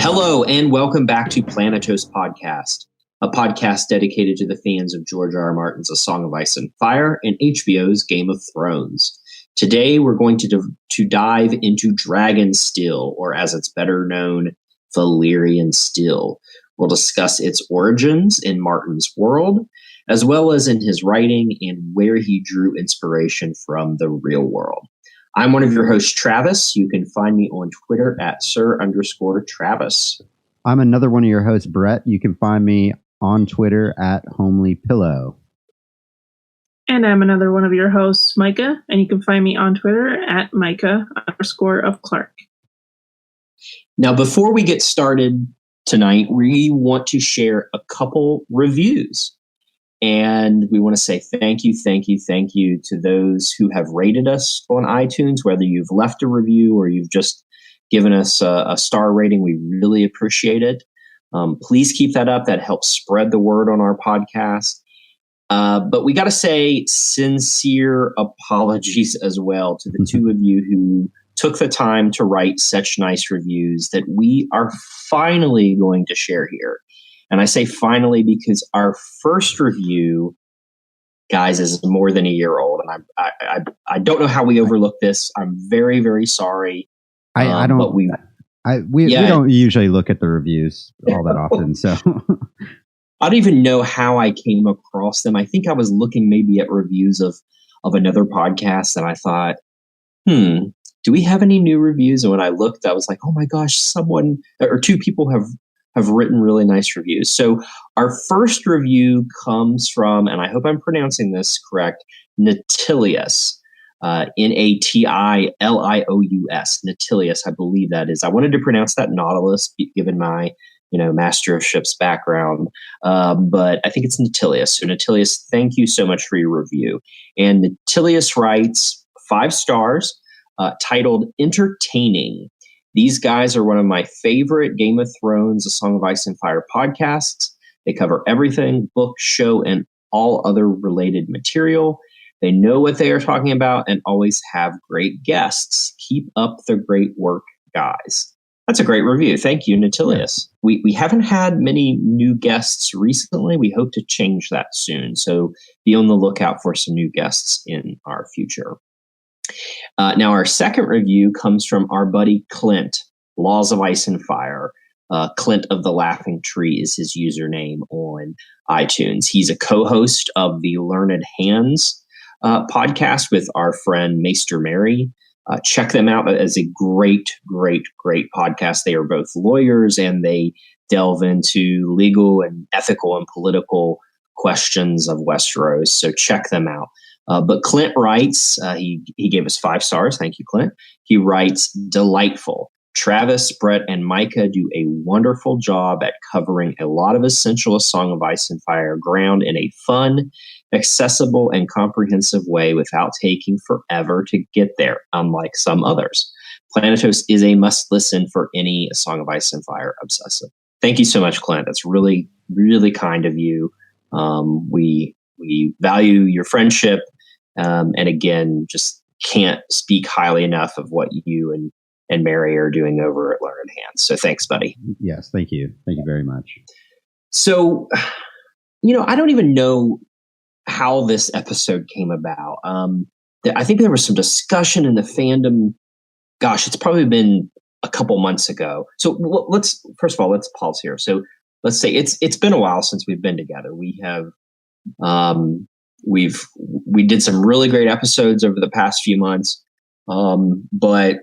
Hello, and welcome back to Planetos Podcast, a podcast dedicated to the fans of George R. R. Martin's A Song of Ice and Fire and HBO's Game of Thrones. Today, we're going to dive into Dragonsteel, or as it's better known, Valyrian Steel. We'll discuss its origins in Martin's world, as well as in his writing and where he drew inspiration from the real world. I'm one of your hosts, Travis. You can find me on Twitter at Sir_Travis. I'm another one of your hosts, Brett. You can find me on Twitter at HomelyPillow. And I'm another one of your hosts, Micah, and you can find me on Twitter at Micah_of Clark. Now, before we get started tonight, we want to share a couple reviews. And we want to say thank you to those who have rated us on iTunes, whether you've left a review or you've just given us a star rating. We really appreciate it. Please keep that up. That helps spread the word on our podcast. But we got to say sincere apologies as well to the two of you who took the time to write such nice reviews that we are finally going to share here. And I say finally because our first review, guys, is more than a year old. And I don't know how we overlooked this. I'm very, very sorry. We don't usually look at the reviews all that often. So I don't even know how I came across them. I think I was looking maybe at reviews of another podcast, and I thought, do we have any new reviews? And when I looked, I was like, oh my gosh, someone or two people have written really nice reviews. So our first review comes from, and I hope I'm pronouncing this correct, Natilius, Natilius, Natilius, I believe that is. I wanted to pronounce that Nautilus, given my, Master of Ships background, but I think it's Natilius. So Natilius, thank you so much for your review. And Natilius writes 5 stars, titled Entertaining. These guys are one of my favorite Game of Thrones, A Song of Ice and Fire podcasts. They cover everything, book, show, and all other related material. They know what they are talking about and always have great guests. Keep up the great work, guys. That's a great review. Thank you, Natilius. We haven't had many new guests recently. We hope to change that soon. So be on the lookout for some new guests in our future. Now, our second review comes from our buddy Clint, Laws of Ice and Fire. Clint of the Laughing Tree is his username on iTunes. He's a co-host of the Learned Hands podcast with our friend Maester Mary. Check them out as a great podcast. They are both lawyers and they delve into legal and ethical and political questions of Westeros. So check them out. But Clint writes, he gave us 5 stars. Thank you, Clint. He writes, delightful. Travis, Brett, and Micah do a wonderful job at covering a lot of essential A Song of Ice and Fire ground in a fun, accessible, and comprehensive way without taking forever to get there, unlike some others. Planetos is a must-listen for any A Song of Ice and Fire obsessive. Thank you so much, Clint. That's really, really kind of you. We value your friendship. And again, just can't speak highly enough of what you and Mary are doing over at Learned Hands. So thanks, buddy. Yes, thank you. Thank you very much. So, I don't even know how this episode came about. I think there was some discussion in the fandom. Gosh, it's probably been a couple months ago. So let's pause here. So let's say it's been a while since we've been together. We have, we did some really great episodes over the past few months. But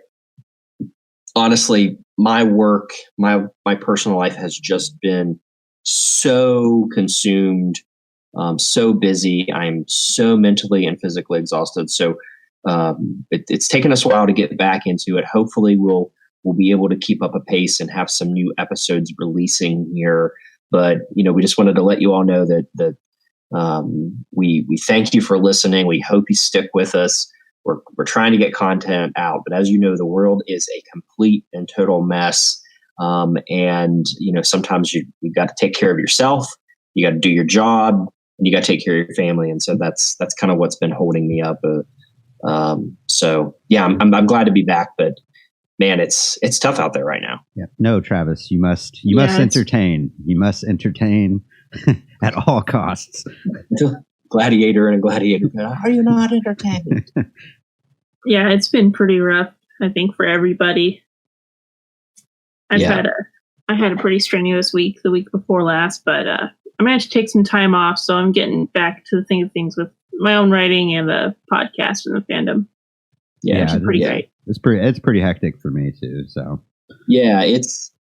honestly, my work, my personal life has just been so consumed, so busy. I'm so mentally and physically exhausted. So, it's taken us a while to get back into it. Hopefully we'll be able to keep up a pace and have some new episodes releasing here. But, we just wanted to let you all know that we thank you for listening. We hope you stick with us. We're trying to get content out, but as you know, the world is a complete and total mess. And sometimes you've got to take care of yourself. You got to do your job, and you got to take care of your family. And so that's kind of what's been holding me up. So yeah, I'm glad to be back, but man, it's tough out there right now. Yeah. No, Travis, you must Yeah, entertain. You must entertain at all costs. Gladiator and a gladiator. Are you not entertained? Yeah, it's been pretty rough, I think, for everybody. I had a pretty strenuous week the week before last, but I managed to take some time off, so I'm getting back to the thing of things with my own writing and the podcast and the fandom. Yeah, which is pretty great. It's pretty hectic for me too. So yeah, it's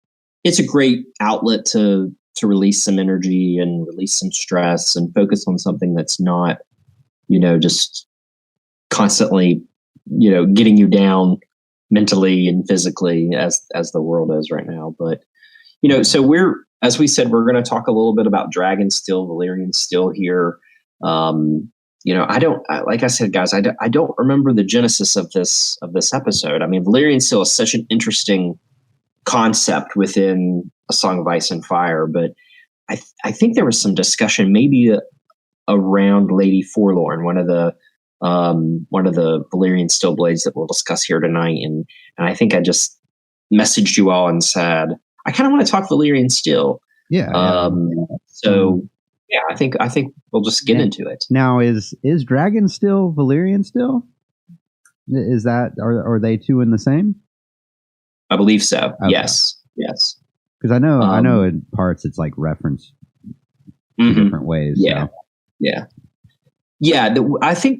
a great outlet to release some energy and release some stress and focus on something that's not, just constantly, getting you down mentally and physically as the world is right now. But so as we said, we're going to talk a little bit about Dragonsteel, Valyrian Steel here. Like I said, guys, I don't remember the genesis of this episode. I mean, Valyrian Steel is such an interesting concept within A Song of Ice and Fire, but I think there was some discussion maybe around Lady Forlorn, one of the Valyrian Steel blades that we'll discuss here tonight, and I think I just messaged you all and said I kind of want to talk Valyrian Steel. Yeah. So yeah, I think we'll just get into it. Now, is Dragonsteel Valyrian Steel? Is that are they two in the same? I believe so. Okay. Yes. Because I know in parts it's like referenced different ways. Yeah. So. Yeah. I think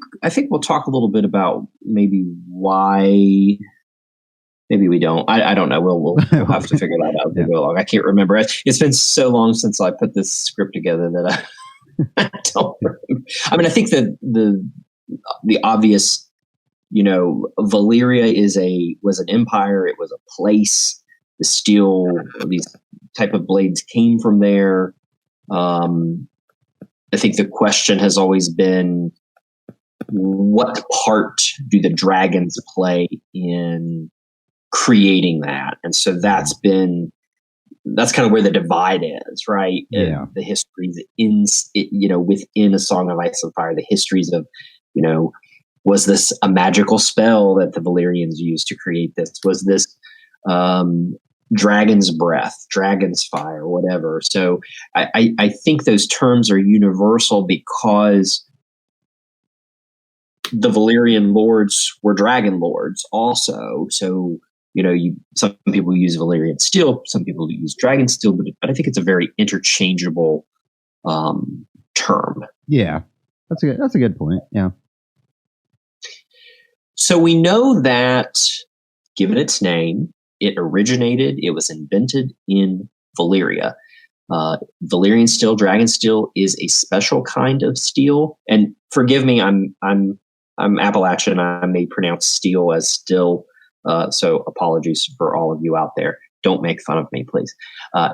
we'll talk a little bit about maybe why. Maybe we don't. I don't know. We'll have to figure that out as we go along. I can't remember. It's been so long since I put this script together that I don't remember. I mean, I think that the obvious, Valyria was an empire. It was a place. The steel, these type of blades came from there. I think the question has always been, what part do the dragons play in creating that? And so that's kind of where the divide is, right? Yeah. The histories within A Song of Ice and Fire, the histories of, was this a magical spell that the Valyrians used to create this? Was this dragon's breath, dragon's fire, whatever? So I think those terms are universal because the Valyrian lords were dragon lords also. So some people use Valyrian Steel, some people use Dragonsteel, but I think it's a very interchangeable term. Yeah, that's a good point. Yeah. So we know that, given its name, it was invented in Valyria. Valyrian Steel, Dragonsteel is a special kind of steel, and forgive me, I'm Appalachian. I may pronounce steel as still. So apologies for all of you out there. Don't make fun of me, please.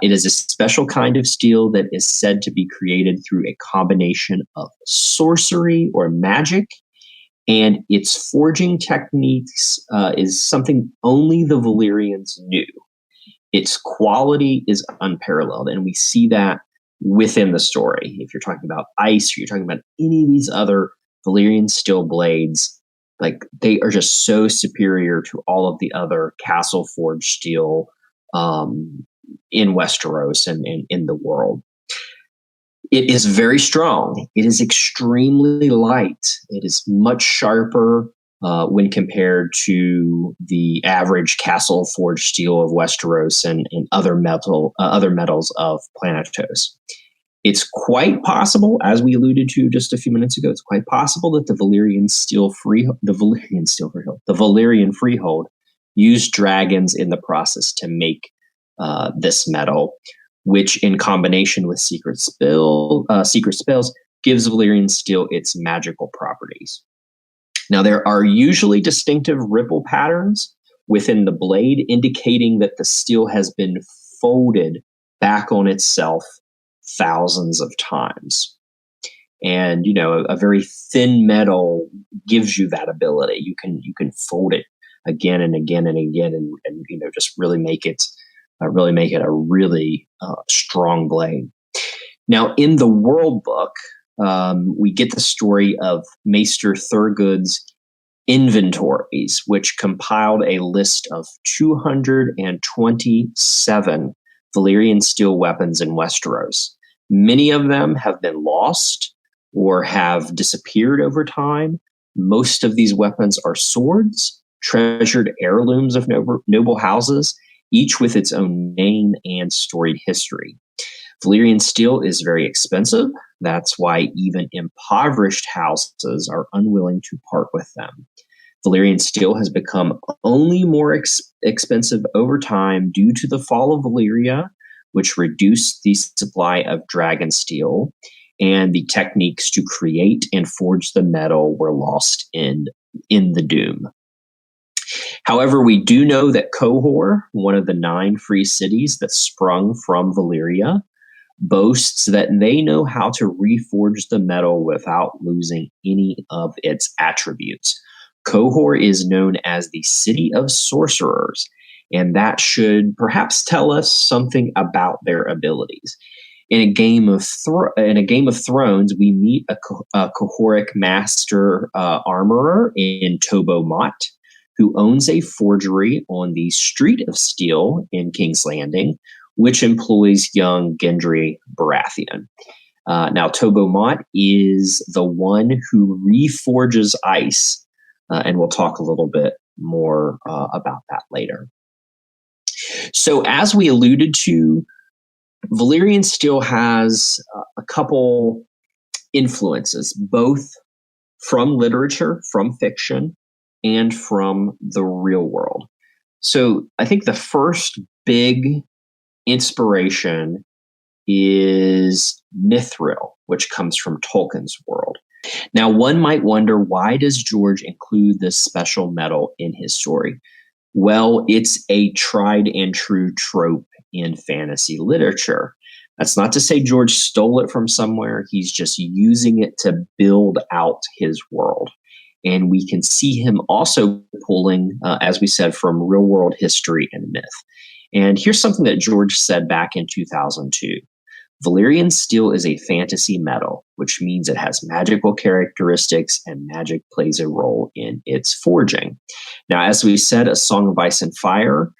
It is a special kind of steel that is said to be created through a combination of sorcery or magic, and its forging techniques is something only the Valyrians knew. Its quality is unparalleled, and we see that within the story. If you're talking about ice, or you're talking about any of these other Valyrian steel blades, like they are just so superior to all of the other castle forged steel in Westeros and in the world. It is very strong. It is extremely light. It is much sharper when compared to the average castle forged steel of Westeros and other metals of Planetos. It's quite possible, as we alluded to just a few minutes ago, it's quite possible that the Valyrian Freehold used dragons in the process to make this metal, which, in combination with secret spells, gives Valyrian Steel its magical properties. Now, there are usually distinctive ripple patterns within the blade, indicating that the steel has been folded back on itself thousands of times. And a very thin metal gives you that ability. You can fold it again and again and again, and just really make it a really strong blade. Now, in the world book, we get the story of Maester Thurgood's inventories, which compiled a list of 227 Valyrian steel weapons in Westeros. Many of them have been lost or have disappeared over time. Most of these weapons are swords, treasured heirlooms of noble houses, each with its own name and storied history. Valyrian steel is very expensive. That's why even impoverished houses are unwilling to part with them. Valyrian steel has become only more expensive over time due to the fall of Valyria, which reduced the supply of dragon steel, and the techniques to create and forge the metal were lost in the Doom. However, we do know that Qohor, one of the 9 free cities that sprung from Valyria, boasts that they know how to reforge the metal without losing any of its attributes. Qohor is known as the City of Sorcerers, and that should perhaps tell us something about their abilities. In a Game of Thrones, we meet a Qohoric master armorer in Tobo Mott, who owns a forgery on the Street of Steel in King's Landing, which employs young Gendry Baratheon. Now, Tobo Mott is the one who reforges ice, and we'll talk a little bit more about that later. So, as we alluded to, Valyrian steel has a couple influences, both from literature, from fiction, and from the real world. So I think the first big inspiration is Mithril, which comes from Tolkien's world. Now, one might wonder, why does George include this special metal in his story? Well, it's a tried and true trope in fantasy literature. That's not to say George stole it from somewhere. He's just using it to build out his world. And we can see him also pulling, as we said, from real world history and myth. And here's something that George said back in 2002. Valyrian steel is a fantasy metal, which means it has magical characteristics and magic plays a role in its forging. Now, as we said, A Song of Ice and Fire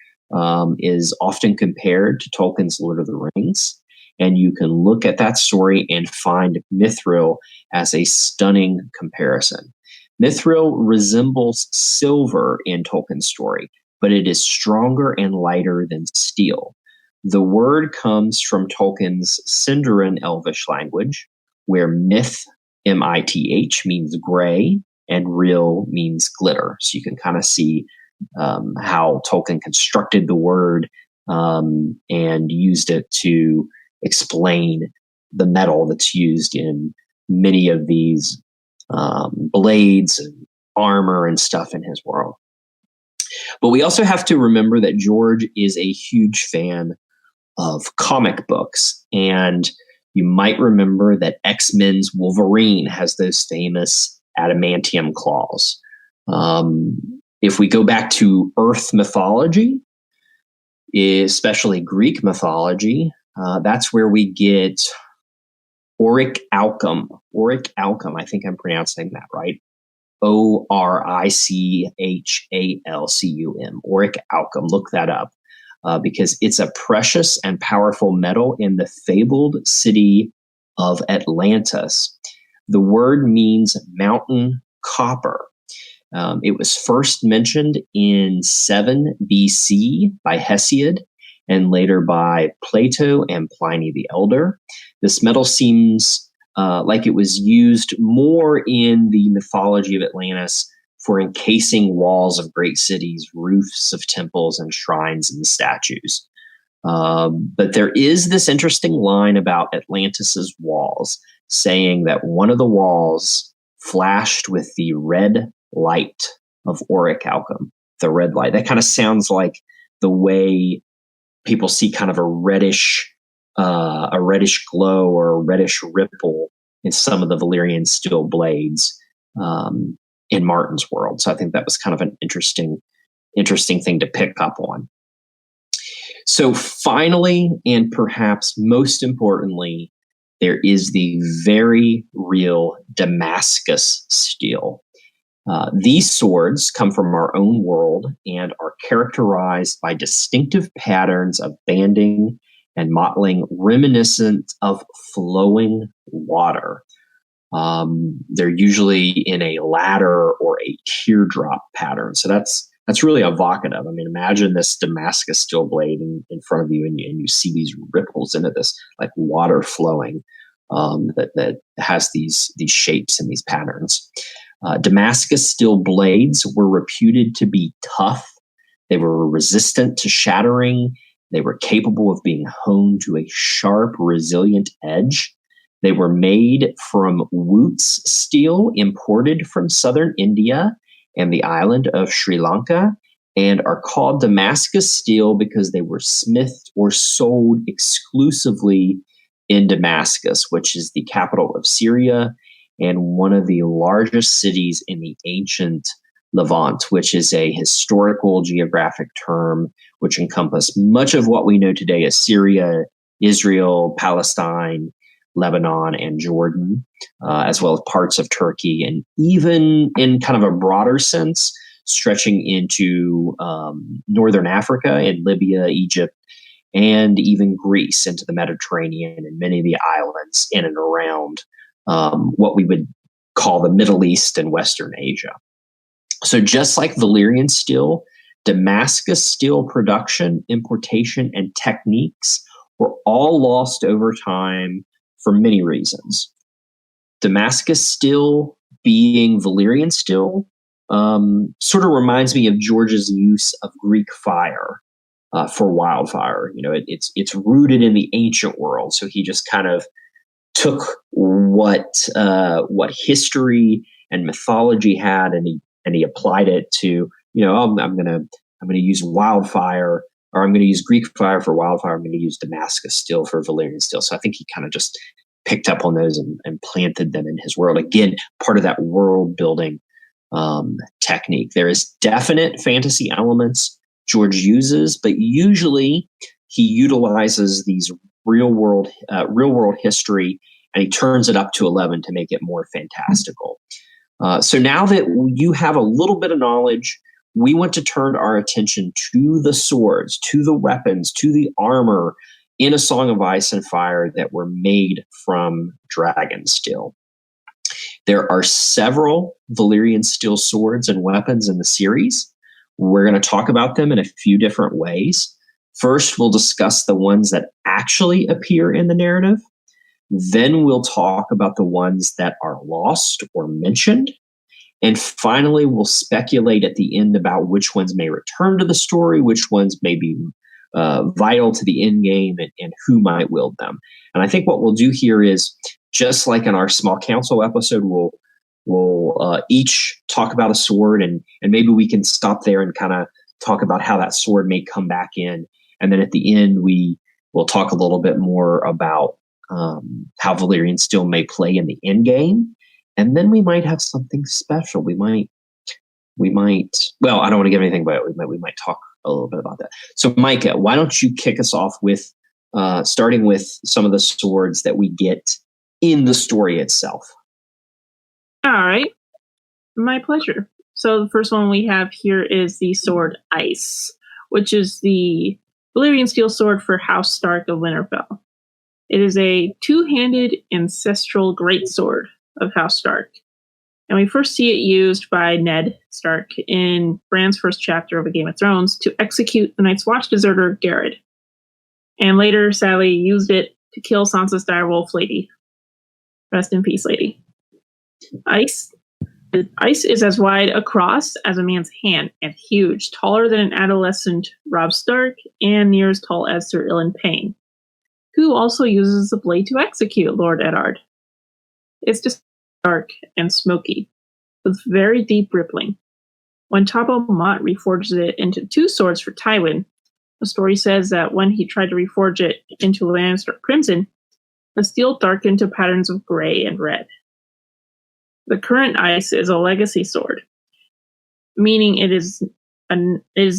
is often compared to Tolkien's Lord of the Rings. And you can look at that story and find Mithril as a stunning comparison. Mithril resembles silver in Tolkien's story, but it is stronger and lighter than steel. The word comes from Tolkien's Sindarin Elvish language, where myth, M-I-T-H, means gray, and real means glitter. So you can kind of see how Tolkien constructed the word and used it to explain the metal that's used in many of these blades and armor and stuff in his world. But we also have to remember that George is a huge fan of comic books. And you might remember that X-Men's Wolverine has those famous adamantium claws. If we go back to Earth mythology, especially Greek mythology, that's where we get Auric Alchem. Auric Alchem, I think I'm pronouncing that right. Orichalcum. Auric Alchem. Look that up because it's a precious and powerful metal in the fabled city of Atlantis. The word means mountain copper. It was first mentioned in 7 BC by Hesiod and later by Plato and Pliny the Elder. This metal seems like it was used more in the mythology of Atlantis for encasing walls of great cities, roofs of temples, and shrines and statues. But there is this interesting line about Atlantis's walls, saying that one of the walls flashed with the red light of Orichalcum, the red light. That kind of sounds like the way people see kind of a reddish glow or a reddish ripple in some of the Valyrian steel blades in Martin's world. So I think that was kind of an interesting thing to pick up on. So finally, and perhaps most importantly, there is the very real Damascus steel. These swords come from our own world and are characterized by distinctive patterns of banding and mottling reminiscent of flowing water. They're usually in a ladder or a teardrop pattern. So that's really evocative. I mean, imagine this Damascus steel blade in front of you, and you see these ripples into this like water flowing that has these shapes and these patterns. Damascus steel blades were reputed to be tough. They were resistant to shattering. They were capable of being honed to a sharp, resilient edge. They were made from Wootz steel imported from southern India and the island of Sri Lanka, and are called Damascus steel because they were smithed or sold exclusively in Damascus, which is the capital of Syria and one of the largest cities in the ancient Levant, which is a historical geographic term which encompasses much of what we know today as Syria, Israel, Palestine, Lebanon, and Jordan, as well as parts of Turkey, and even in kind of a broader sense, stretching into northern Africa and Libya, Egypt, and even Greece into the Mediterranean and many of the islands in and around what we would call the Middle East and Western Asia. So just like Valyrian steel, Damascus steel production, importation, and techniques were all lost over time for many reasons. Damascus steel being Valyrian steel sort of reminds me of George's use of Greek fire for wildfire. You know, it's rooted in the ancient world, so he just kind of took what history and mythology had, and he applied it to, you know, I'm gonna use wildfire, or I'm gonna use Greek fire for wildfire. I'm gonna use Damascus steel for Valyrian steel. So I think he kind of just picked up on those and planted them in his world. Again, part of that world building technique. There is definite fantasy elements George uses, but usually he utilizes these real world history, and he turns it up to 11 to make it more fantastical. So now that you have a little bit of knowledge, we want to turn our attention to the swords, to the weapons, to the armor in A Song of Ice and Fire that were made from dragon steel. There are several Valyrian steel swords and weapons in the series. We're going to talk about them in a few different ways. First, we'll discuss the ones that actually appear in the narrative. Then we'll talk about the ones that are lost or mentioned. And finally, we'll speculate at the end about which ones may return to the story, which ones may be vital to the end game, and who might wield them. And I think what we'll do here is, just like in our small council episode, we'll each talk about a sword, and maybe we can stop there and kind of talk about how that sword may come back in. And then at the end, we'll talk a little bit more about how Valyrian steel may play in the end game. And then we might have something special. We might, well, I don't want to give anything away. We might talk a little bit about that. So Micah, why don't you kick us off with starting with some of the swords that we get in the story itself? All right. My pleasure. So the first one we have here is the sword Ice, which is the Valyrian steel sword for House Stark of Winterfell. It is a two-handed ancestral greatsword of House Stark. And we first see it used by Ned Stark in Bran's first chapter of A Game of Thrones to execute the Night's Watch deserter Garrett. And later, sadly, used it to kill Sansa's direwolf lady. Rest in peace, lady. Ice is as wide across as a man's hand and huge, taller than an adolescent Robb Stark and near as tall as Sir Ilyn Payne, who also uses the blade to execute Lord Eddard. It's just dark and smoky, with very deep rippling. When Toppo Mott reforges it into two swords for Tywin, the story says that when he tried to reforge it into Lannister Crimson, the steel darkened to patterns of gray and red. The current Ice is a legacy sword, meaning it is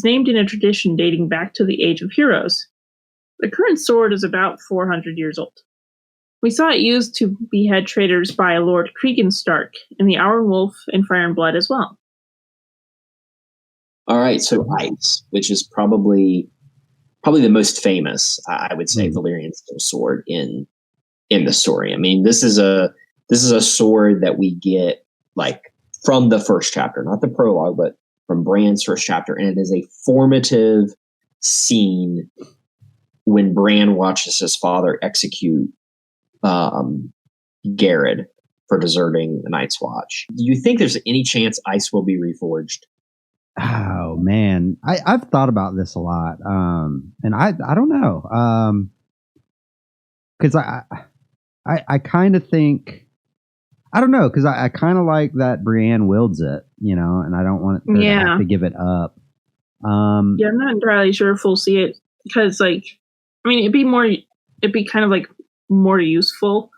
named in a tradition dating back to the Age of Heroes. The current sword is about 400 years old. We saw it used to behead traitors by Lord Cregan Stark in the Iron Wolf and Fire and Blood as well. All right, so ice, which is probably the most famous, I would say, Valyrian steel sword in the story. I mean, this is a sword that we get like from the first chapter, not the prologue, but from Bran's first chapter, and it is a formative scene when Bran watches his father execute Garrett for deserting the Night's Watch. Do you think there's any chance ice will be reforged? Oh man, I've thought about this a lot, and I don't know, because I kind of think, I don't know, because I kind of like that Brienne wields it, and I don't want her to have to give it up. I'm not entirely sure if we'll see it because, like, I mean, it'd be kind of like more useful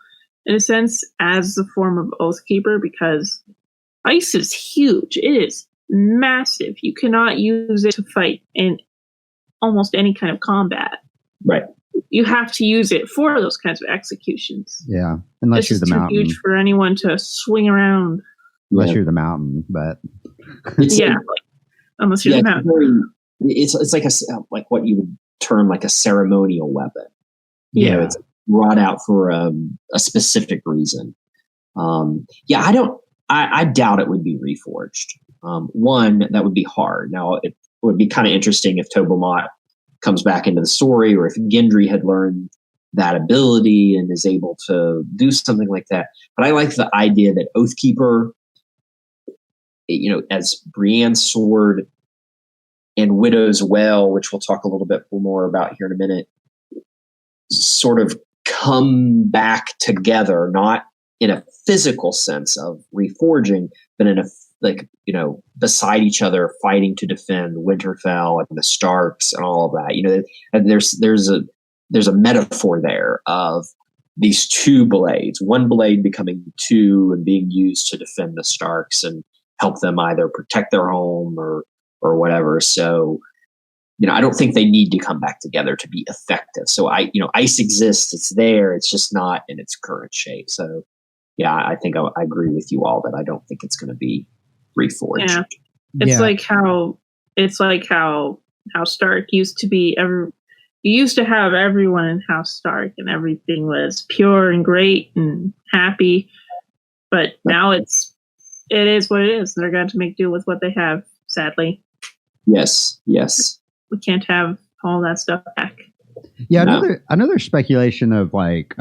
in a sense as a form of Oathkeeper because ice is huge. It is massive. You cannot use it to fight in almost any kind of combat. Right. You have to use it for those kinds of executions. Yeah, unless you're the mountain. It's too huge for anyone to swing around. Unless you're the mountain, but unless you're the mountain. It's like what you would term like a ceremonial weapon. It's brought out for a specific reason. I doubt it would be reforged. One, that would be hard. Now, it would be kind of interesting if Tobomot comes back into the story, or if Gendry had learned that ability and is able to do something like that. But I like the idea that Oathkeeper, as Brienne's sword and Widow's Well, which we'll talk a little bit more about here in a minute, sort of come back together, not in a physical sense of reforging, but in a beside each other, fighting to defend Winterfell and the Starks and all of that. And there's a metaphor there of these two blades, one blade becoming two and being used to defend the Starks and help them either protect their home or whatever. So, I don't think they need to come back together to be effective. So ice exists, it's there, it's just not in its current shape. So yeah, I think I agree with you all that I don't think it's going to be reforged. Yeah. It's like how Stark used to be. You used to have everyone in House Stark and everything was pure and great and happy, but now it is what it is. They're going to make do with what they have, sadly. Yes. We can't have all that stuff back. Yeah, another speculation of like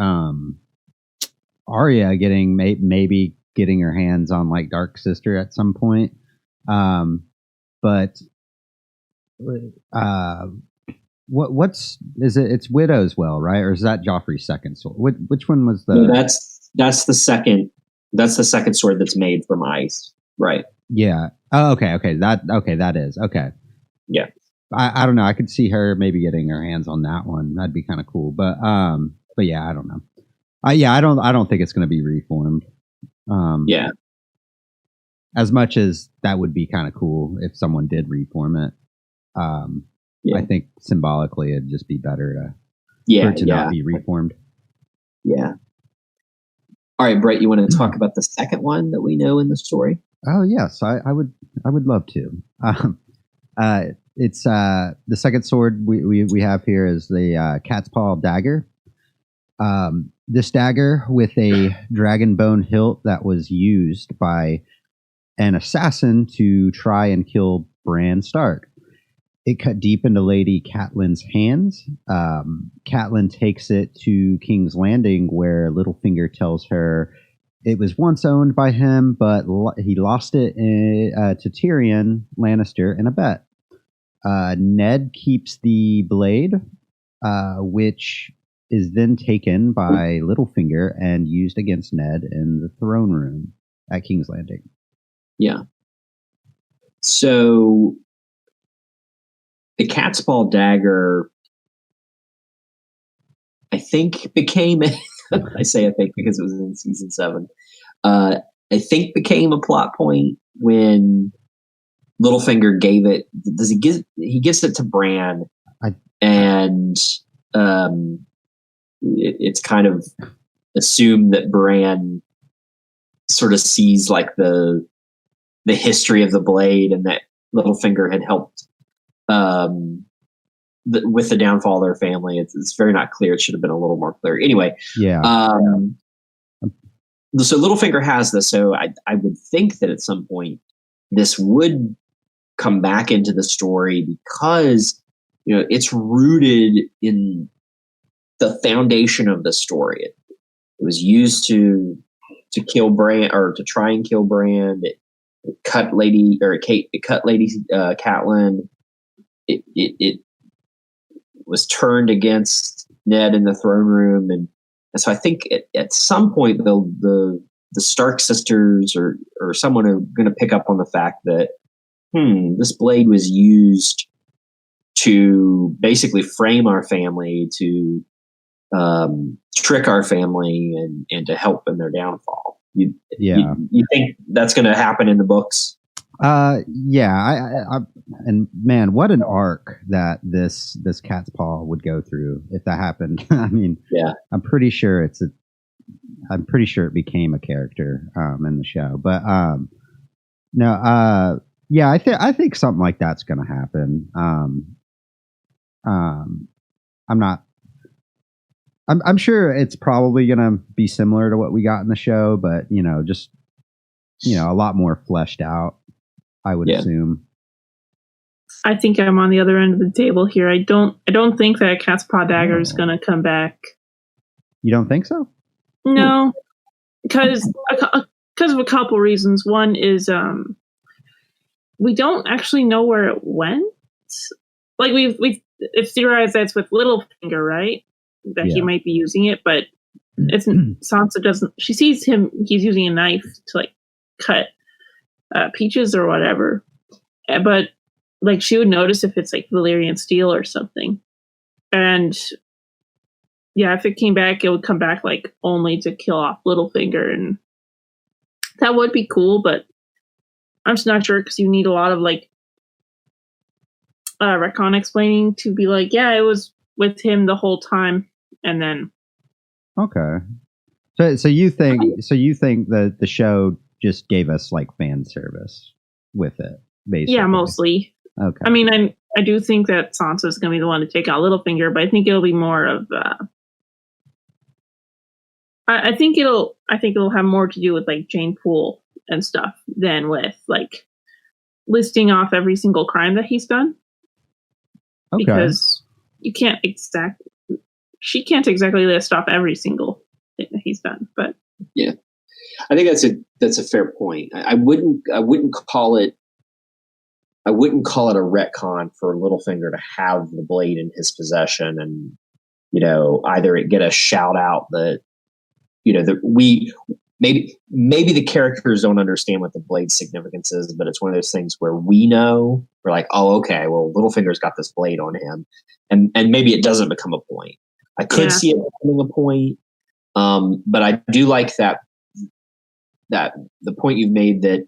Arya maybe getting her hands on like Dark Sister at some point. But it's Widow's Well, right? Or is that Joffrey's second sword? Which one was the? No, that's the second. That's the second sword that's made from ice, right? Yeah. Oh, okay. That is okay. Yeah. I don't know. I could see her maybe getting her hands on that one. That'd be kind of cool. But yeah, I don't know. I don't think it's going to be reformed. Yeah. As much as that would be kind of cool if someone did reform it. I think symbolically it'd just be better for it to not be reformed. Yeah. All right, Brett, you want to talk about the second one that we know in the story? Oh yes, I would love to. It's the second sword we have here is the cat's paw dagger. This dagger with a dragon bone hilt that was used by an assassin to try and kill Bran Stark. It cut deep into Lady Catelyn's hands. Catelyn takes it to King's Landing, where Littlefinger tells her it was once owned by him, but he lost it to Tyrion Lannister in a bet. Ned keeps the blade, which is then taken by Littlefinger and used against Ned in the throne room at King's Landing. Yeah. So the cat's paw dagger, I think became I say I think because it was in season 7. I think became a plot point when Littlefinger gave it. He gives it to Bran, and it's kind of assume that Bran sort of sees like the history of the blade, and that Littlefinger had helped with the downfall of their family. It's very not clear. It should have been a little more clear. Anyway, so Littlefinger has this. So I would think that at some point this would come back into the story, because it's rooted in the foundation of the story. It was used to kill Bran, or to try and kill Bran. It cut Lady Catelyn. It was turned against Ned in the throne room, and so I think at some point the Stark sisters or someone are going to pick up on the fact that this blade was used to basically frame our family, to trick our family, and to help in their downfall. You think that's going to happen in the books? Yeah. And man, what an arc that this cat's paw would go through if that happened. I mean, yeah, I'm pretty sure it became a character in the show. But no, yeah, I think something like that's going to happen. I'm sure it's probably going to be similar to what we got in the show, but just a lot more fleshed out, I would assume. I think I'm on the other end of the table here. I don't think that Cat's Paw Dagger is going to come back. You don't think so? No, because of a couple reasons. One is we don't actually know where it went. Like we've theorized that's with Littlefinger, right? That he might be using it, but it's Sansa doesn't. She sees him; he's using a knife to like cut peaches or whatever, but like she would notice if it's like Valyrian steel or something. And yeah, if it came back, it would come back like only to kill off Littlefinger, and that would be cool. But I'm just not sure, because you need a lot of like retcon explaining to be like, yeah, it was with him the whole time. And then okay, so you think that the show just gave us like fan service with it, basically? Yeah, mostly. Okay. I mean, I do think that Sansa is going to be the one to take out Littlefinger, but I think it'll be more of I think it'll have more to do with like Jane Poole and stuff than with like listing off every single crime that he's done. Okay. Because she can't exactly list off every single thing that he's done. But yeah, I think that's a fair point. I wouldn't call it a retcon for Littlefinger to have the blade in his possession, and either it get a shout out that maybe the characters don't understand what the blade's significance is, but it's one of those things where we're like, oh, okay, well, Littlefinger's got this blade on him, and maybe it doesn't become a point. I could see it becoming a point, but I do like that the point you've made, that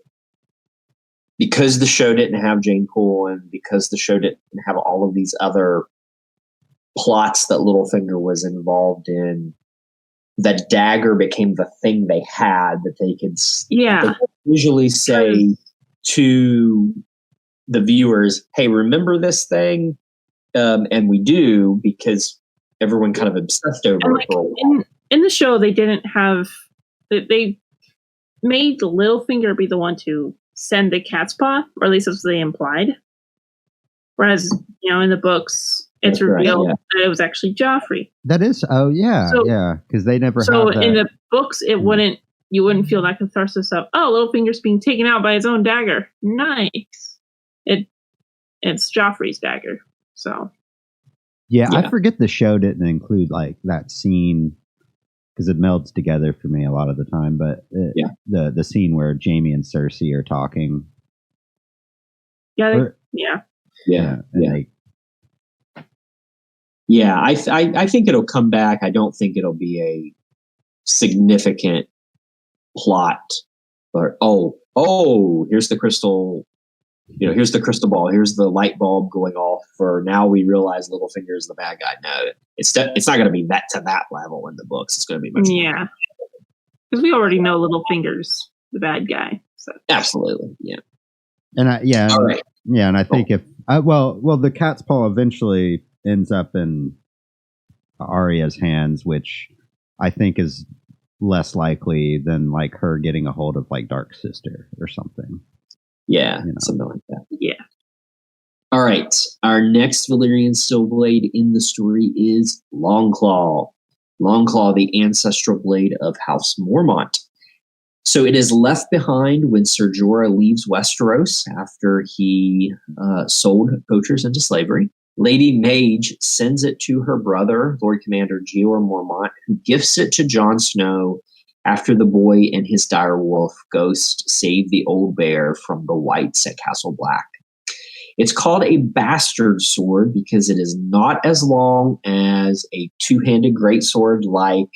because the show didn't have Jane Poole, and because the show didn't have all of these other plots that Littlefinger was involved in, that dagger became the thing they had, that they could usually say to the viewers, hey, remember this thing? And we do, because everyone kind of obsessed over it for a while. In the show, they didn't have... They made Littlefinger be the one to send the cat's paw, or at least that's what they implied. Whereas, in the books, it's revealed that it was actually Joffrey. That is, because they never. So in the books, you wouldn't feel that catharsis of, oh, Littlefinger's being taken out by his own dagger. Nice. It's Joffrey's dagger. So. Yeah, I forget the show didn't include like that scene, because it melds together for me a lot of the time. But the scene where Jaime and Cersei are talking. I think it'll come back. I don't think it'll be a significant plot. Or here's the crystal here's the crystal ball, here's the light bulb going off for now we realize Littlefinger is the bad guy. No, it's not going to be that to that level in the books. It's going to be much more. Because we already know Littlefinger's the bad guy. So. Absolutely, yeah. And all right. Yeah, and I think if the cat's paw eventually ends up in Arya's hands, which I think is less likely than like her getting a hold of like Dark Sister or something. Yeah, something like that. Yeah. All right. Our next Valyrian Stillblade in the story is Longclaw. Longclaw, the ancestral blade of House Mormont. So it is left behind when Ser Jorah leaves Westeros after he sold poachers into slavery. Lady Mage sends it to her brother, Lord Commander Jeor Mormont, who gifts it to Jon Snow after the boy and his direwolf ghost save the old bear from the Whites at Castle Black. It's called a bastard sword because it is not as long as a two-handed greatsword like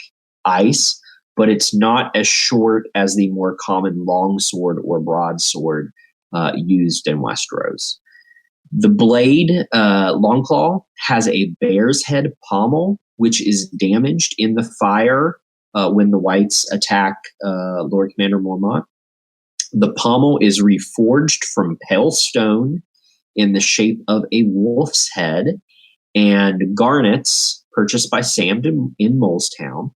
Ice, but it's not as short as the more common longsword or broadsword used in Westeros. The blade, Longclaw, has a bear's head pommel, which is damaged in the fire when the Whites attack Lord Commander Mormont. The pommel is reforged from pale stone in the shape of a wolf's head, and garnets purchased by Sam in Molestown.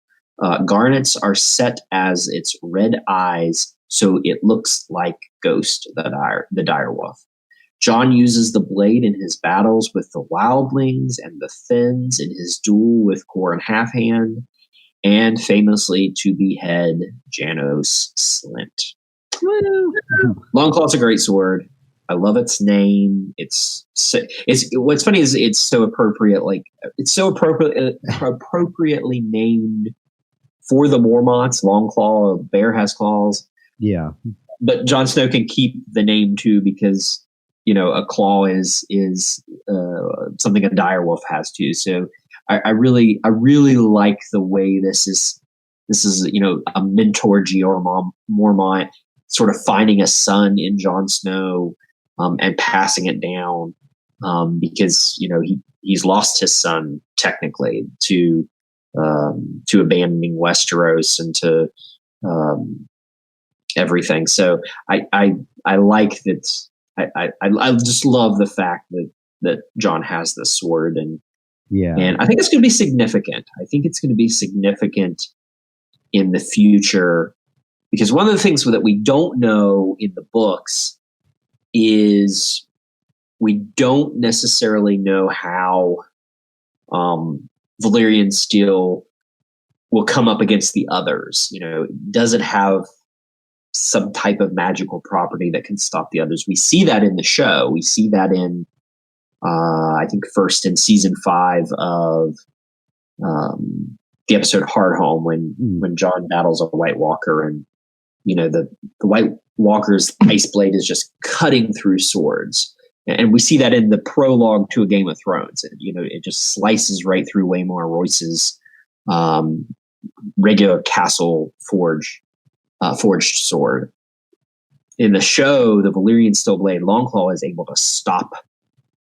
Garnets are set as its red eyes, so it looks like Ghost, the direwolf. Jon uses the blade in his battles with the wildlings and the Thenns in his duel with Qhorin Halfhand, and famously to behead Janos Slynt. Woo! Longclaw's a great sword. I love its name. It's what's funny is it's so appropriate. Like it's so appropriately named for the Mormonts. Longclaw, a bear has claws. Yeah, but Jon Snow can keep the name too because a claw is something a direwolf has too. So I really like the way this is a mentor Jeor Mormont sort of finding a son in Jon Snow. And passing it down because he's lost his son technically to abandoning Westeros and to everything. So I like that. I just love the fact that Jon has this sword and I think it's going to be significant. I think it's going to be significant in the future because one of the things that we don't know in the books is we don't necessarily know how Valyrian steel will come up against the others. Does it have some type of magical property that can stop the others? We see that in the show. We see that in, I think, first in season 5 of the episode Hardhome when Jon battles a White Walker and the White Walker's ice blade is just cutting through swords. And we see that in the prologue to A Game of Thrones. It just slices right through Waymar Royce's regular castle forged sword. In the show, the Valyrian Stillblade Longclaw is able to stop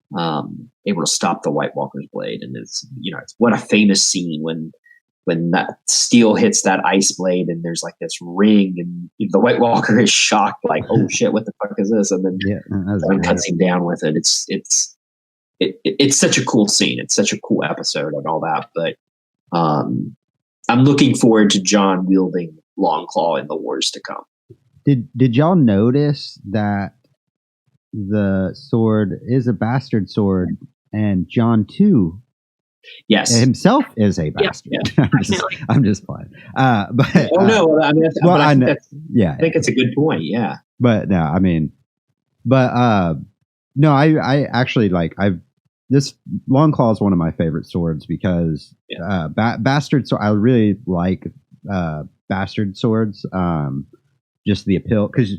the White Walker's blade. And it's what a famous scene when that steel hits that ice blade and there's like this ring and the White Walker is shocked, like, oh shit, what the fuck is this? And then Jon cuts him down with it. It's such a cool scene. It's such a cool episode and all that. But I'm looking forward to Jon wielding Longclaw in the wars to come. Did y'all notice that the sword is a bastard sword and Jon too? Yes, himself is a bastard. Yeah. I'm just playing. But no, I mean, I think it's a good point. Yeah, but no, I mean, no, I actually this Longclaw is one of my favorite swords because bastard sword. I really like bastard swords. Just the appeal because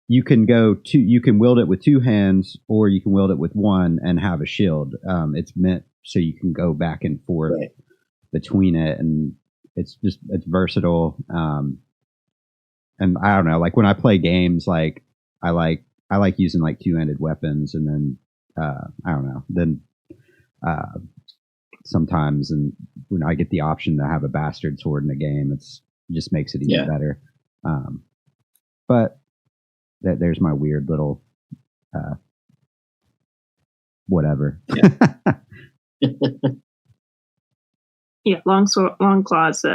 you can wield it with 2 hands or you can wield it with 1 and have a shield. It's meant so you can go back and forth between it, and it's versatile. And I don't know, like when I play games, like I like I like using like two-handed weapons, and then I don't know. Then sometimes, and when I get the option to have a bastard sword in the game, it just makes it even better. But there's my weird little whatever. Yeah, long claws,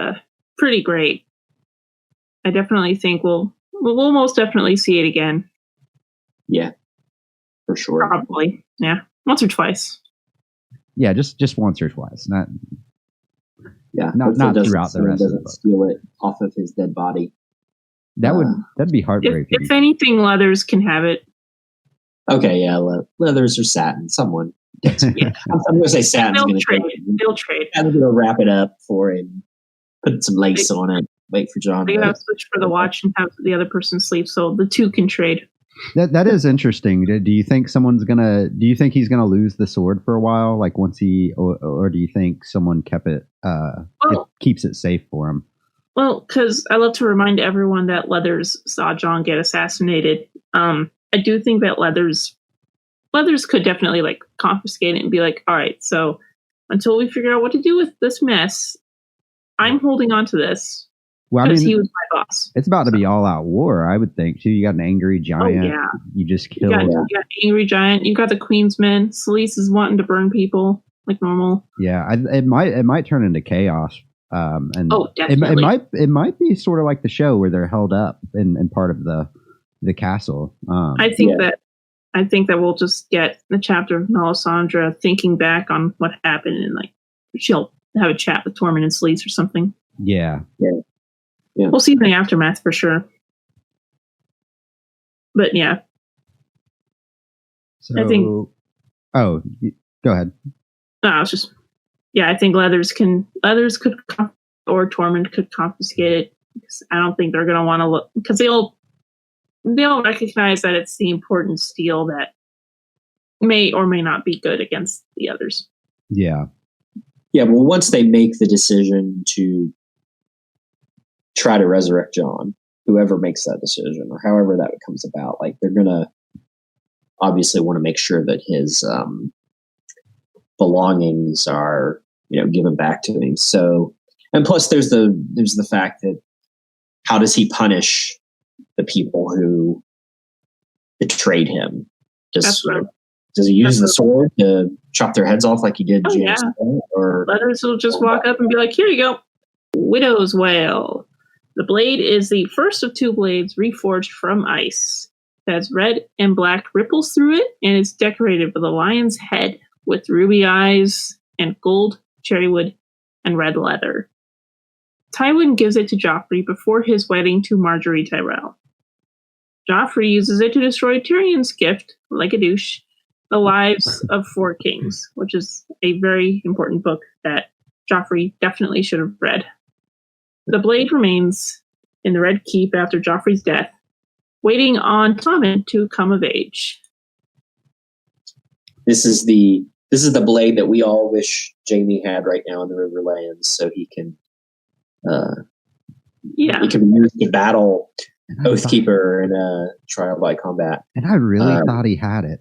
pretty great. I definitely think we'll most definitely see it again. Yeah, for sure. Probably, yeah, once or twice. Yeah, just once or twice, not throughout the rest of the book. Steal it off of his dead body. That'd be heartbreaking. If anything, leathers can have it. Okay, yeah, leathers or satin, someone. Yeah, I'm going to say satin's going to trade. They'll trade. I'm going to wrap it up for him, put some lace on it, wait for John. They have to switch for the watch and have the other person sleep, so the two can trade. That is interesting. Do you think do you think he's gonna lose the sword for a while, like once or do you think someone kept it, it keeps it safe for him? Well, because I love to remind everyone that Leathers saw John get assassinated. I do think that Leathers could definitely like confiscate it and be like, all right, so until we figure out what to do with this mess, I'm holding on to this. Well, because he was my boss. It's about to be all out war, I would think, too. You got an angry giant. Oh, yeah. You just killed. You got an angry giant. You got the Queen's men. Celise is wanting to burn people like normal. Yeah, it might turn into chaos. And definitely. It might be sort of like the show where they're held up in part of the castle. I think that we'll just get the chapter of Melisandre thinking back on what happened, and like she'll have a chat with Tormund and Celise or something. Yeah. Yeah. We'll see in the aftermath for sure. But yeah. So, I think. Oh, go ahead. No, it's just. Yeah, I think Leathers could, or Tormund could confiscate it. Because I don't think they're going to want to look, because they'll recognize that it's the important steel that may or may not be good against the others. Yeah. Yeah. Well, once they make the decision to try to resurrect John, whoever makes that decision or however that comes about, like they're gonna obviously want to make sure that his belongings are given back to him. So, and plus there's the fact that how does he punish the people who betrayed him? Does he use the sword to chop their heads off like he did James? Yeah. Or Leathers will just walk up and be like, "Here you go, Widow's Wail." The blade is the first of two blades reforged from ice. It has red and black ripples through it, and it's decorated with a lion's head with ruby eyes and gold, cherrywood, and red leather. Tywin gives it to Joffrey before his wedding to Marjorie Tyrell. Joffrey uses it to destroy Tyrion's gift, like a douche, The Lives of Four Kings, which is a very important book that Joffrey definitely should have read. The blade remains in the Red Keep after Joffrey's death, waiting on Tommen to come of age. This is the blade that we all wish Jaime had right now in the Riverlands, so he can he can use to battle Oathkeeper in a trial by combat. And I really thought he had it.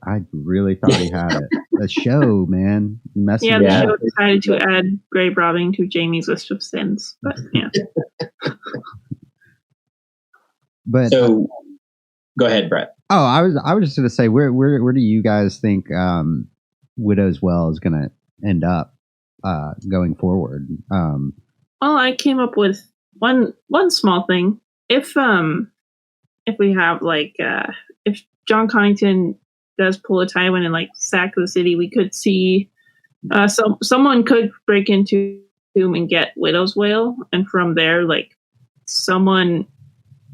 The show, man. The show decided to add grave robbing to Jaime's list of sins. But yeah. But so go ahead, Brett. Oh, I was just gonna say, where do you guys think Widow's Well is gonna end up going forward? Well, I came up with one small thing. If we have if John Connington does pull a Tywin and sack the city, we could see someone could break into him and get Widow's Wail, and from there someone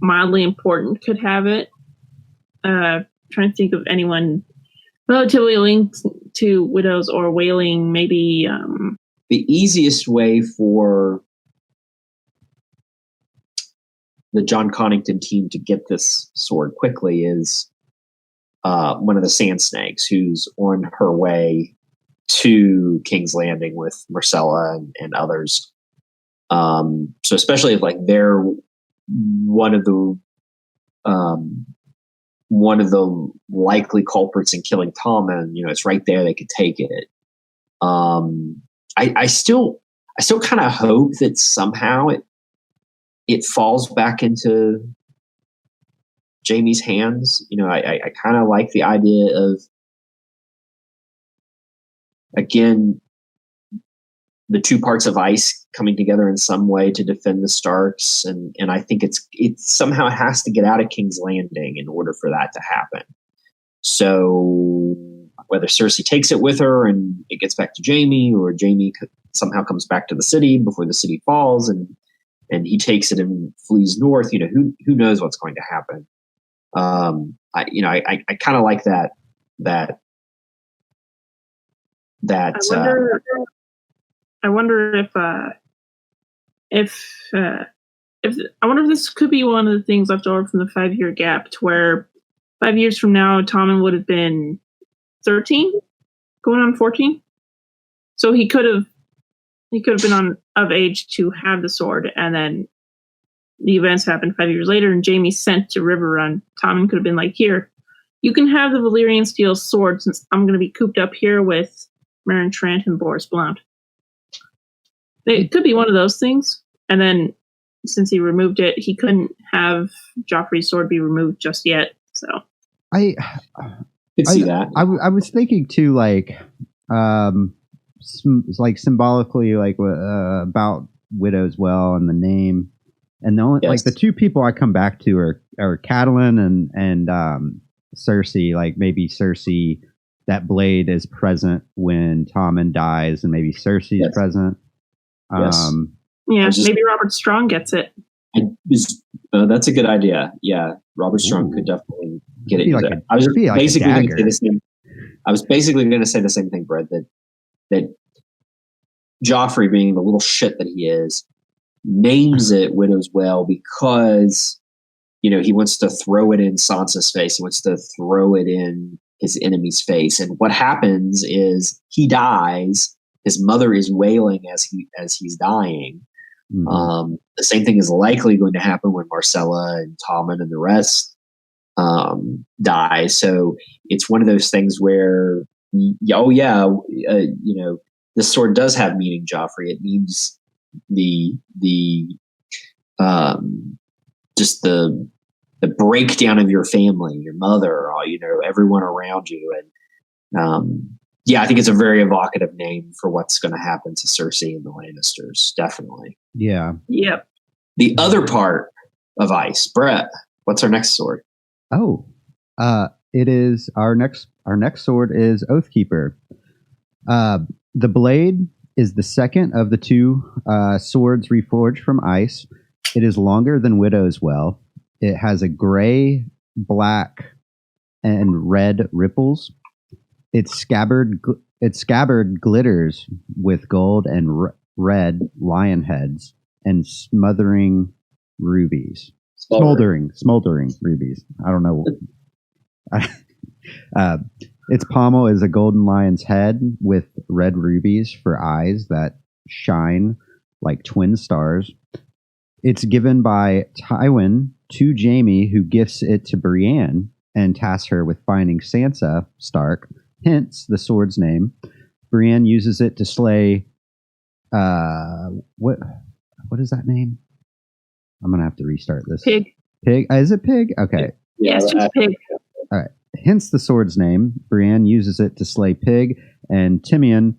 mildly important could have it. Trying to think of anyone relatively linked to Widows or Wailing. Maybe the easiest way for the John Connington team to get this sword quickly is one of the Sand Snakes who's on her way to King's Landing with Marcella and others. So especially if they're one of the one of the likely culprits in killing Tommen. It's right there; they could take it. I still kind of hope that somehow it falls back into Jaime's hands. I kind of like the idea of, again, the two parts of ice coming together in some way to defend the Starks, and I think it somehow has to get out of King's Landing in order for that to happen. So whether Cersei takes it with her and it gets back to Jaime, or Jaime somehow comes back to the city before the city falls, and he takes it and flees north, who knows what's going to happen. I kind of like that. I wonder if I wonder if this could be one of the things left over from the 5-year gap, to where 5 years from now, Tommen would have been 13, going on 14. So he could have been of age to have the sword, and then the events happened 5 years later, and Jaime sent to Riverrun. Tommen could have been like, "Here, you can have the Valyrian steel sword, since I'm going to be cooped up here with Meryn Trant and Boris Blount." It could be one of those things. And then, since he removed it, he couldn't have Joffrey's sword be removed just yet. So I could see that. I was thinking too, like symbolically, like about Widow's Well and the name, and the only like the two people I come back to are Catelyn and Cersei. Like maybe Cersei, that blade is present when Tommen dies, and maybe Cersei is present. Maybe Robert Strong gets it. That's a good idea. Yeah, Robert Strong could definitely get it. I was basically going to say the same thing, Brett. That Joffrey, being the little shit that he is, names it Widow's Well because he wants to throw it in Sansa's face. He wants to throw it in his enemy's face. And what happens is he dies. His mother is wailing as he's dying. Mm-hmm. The same thing is likely going to happen when Marcella and Tommen and the rest die. So it's one of those things where, this sword does have meaning, Joffrey. It means just the breakdown of your family, your mother, everyone around you, and I think it's a very evocative name for what's going to happen to Cersei and the Lannisters. Definitely. Yeah. Yep. The other part of ice, Brett. What's our next sword? Oh, it is our next sword is Oathkeeper. The blade is the second of the two swords reforged from ice. It is longer than Widow's Well. It has a gray, black, and red ripples. Its scabbard glitters with gold and red lion heads and smoldering rubies. Smoldering rubies. I don't know. Its pommel is a golden lion's head with red rubies for eyes that shine like twin stars. It's given by Tywin to Jaime, who gifts it to Brienne and tasks her with finding Sansa Stark, hence the sword's name. Brienne uses it to slay what is that name? I'm gonna have to restart this. Pig. Is it Pig? Okay. Yeah, it's just Pig. All right. Hence the sword's name. Brienne uses it to slay Pig and Timian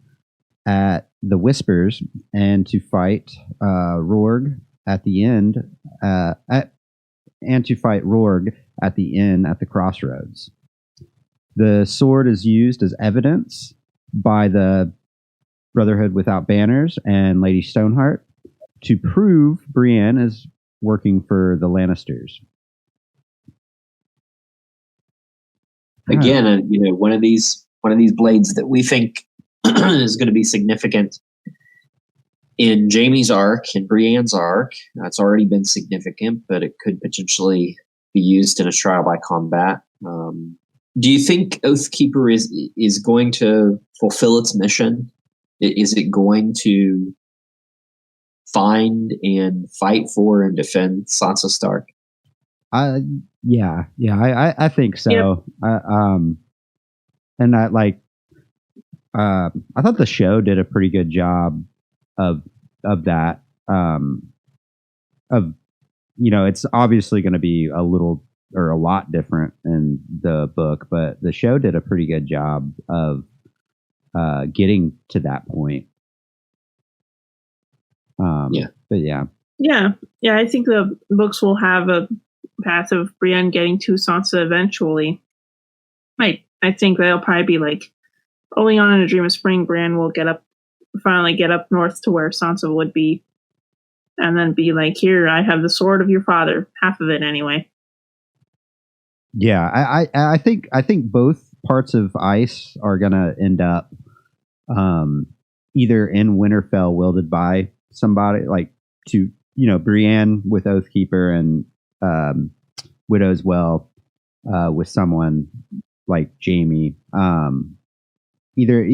at the Whispers, and to fight Rourg at the end. And to fight Rourg at the inn at the crossroads. The sword is used as evidence by the Brotherhood Without Banners and Lady Stoneheart to prove Brienne is working for the Lannisters. Again, one of these blades that we think is going to be significant in Jaime's arc, in Brienne's arc. It's already been significant, but it could potentially be used in a trial by combat. Do you think Oathkeeper is going to fulfill its mission? Is it going to find and fight for and defend Sansa Stark? I think so. Yep. And I like. I thought the show did a pretty good job of that. It's obviously going to be a little or a lot different in the book, but the show did a pretty good job of getting to that point. But yeah. I think the books will have a path of Brienne getting to Sansa eventually. I think they'll probably be like early on in A Dream of Spring. Brienne will finally get up north to where Sansa would be, and then be like, "Here, I have the sword of your father, half of it anyway." Yeah, I think both parts of Ice are gonna end up either in Winterfell, wielded by somebody like Brienne with Oathkeeper and Widow's Well with someone like Jaime. Either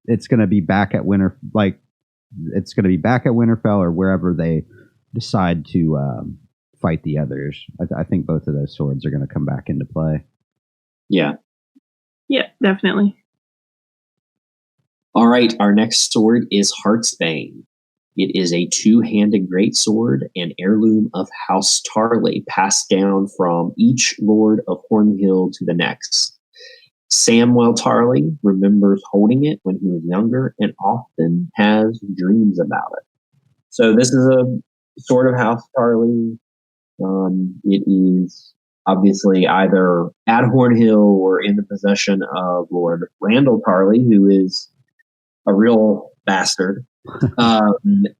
it's gonna be back at Winterfell or wherever they decide to fight the others. I think both of those swords are going to come back into play. Yeah, definitely. All right, our next sword is Heartsbane. It is a two-handed greatsword and heirloom of House Tarley, passed down from each Lord of Hornhill to the next. Samwell Tarley remembers holding it when he was younger and often has dreams about it. So this is a sword of House Tarley. It is obviously either at Hornhill or in the possession of Lord Randall Tarley, who is a real bastard.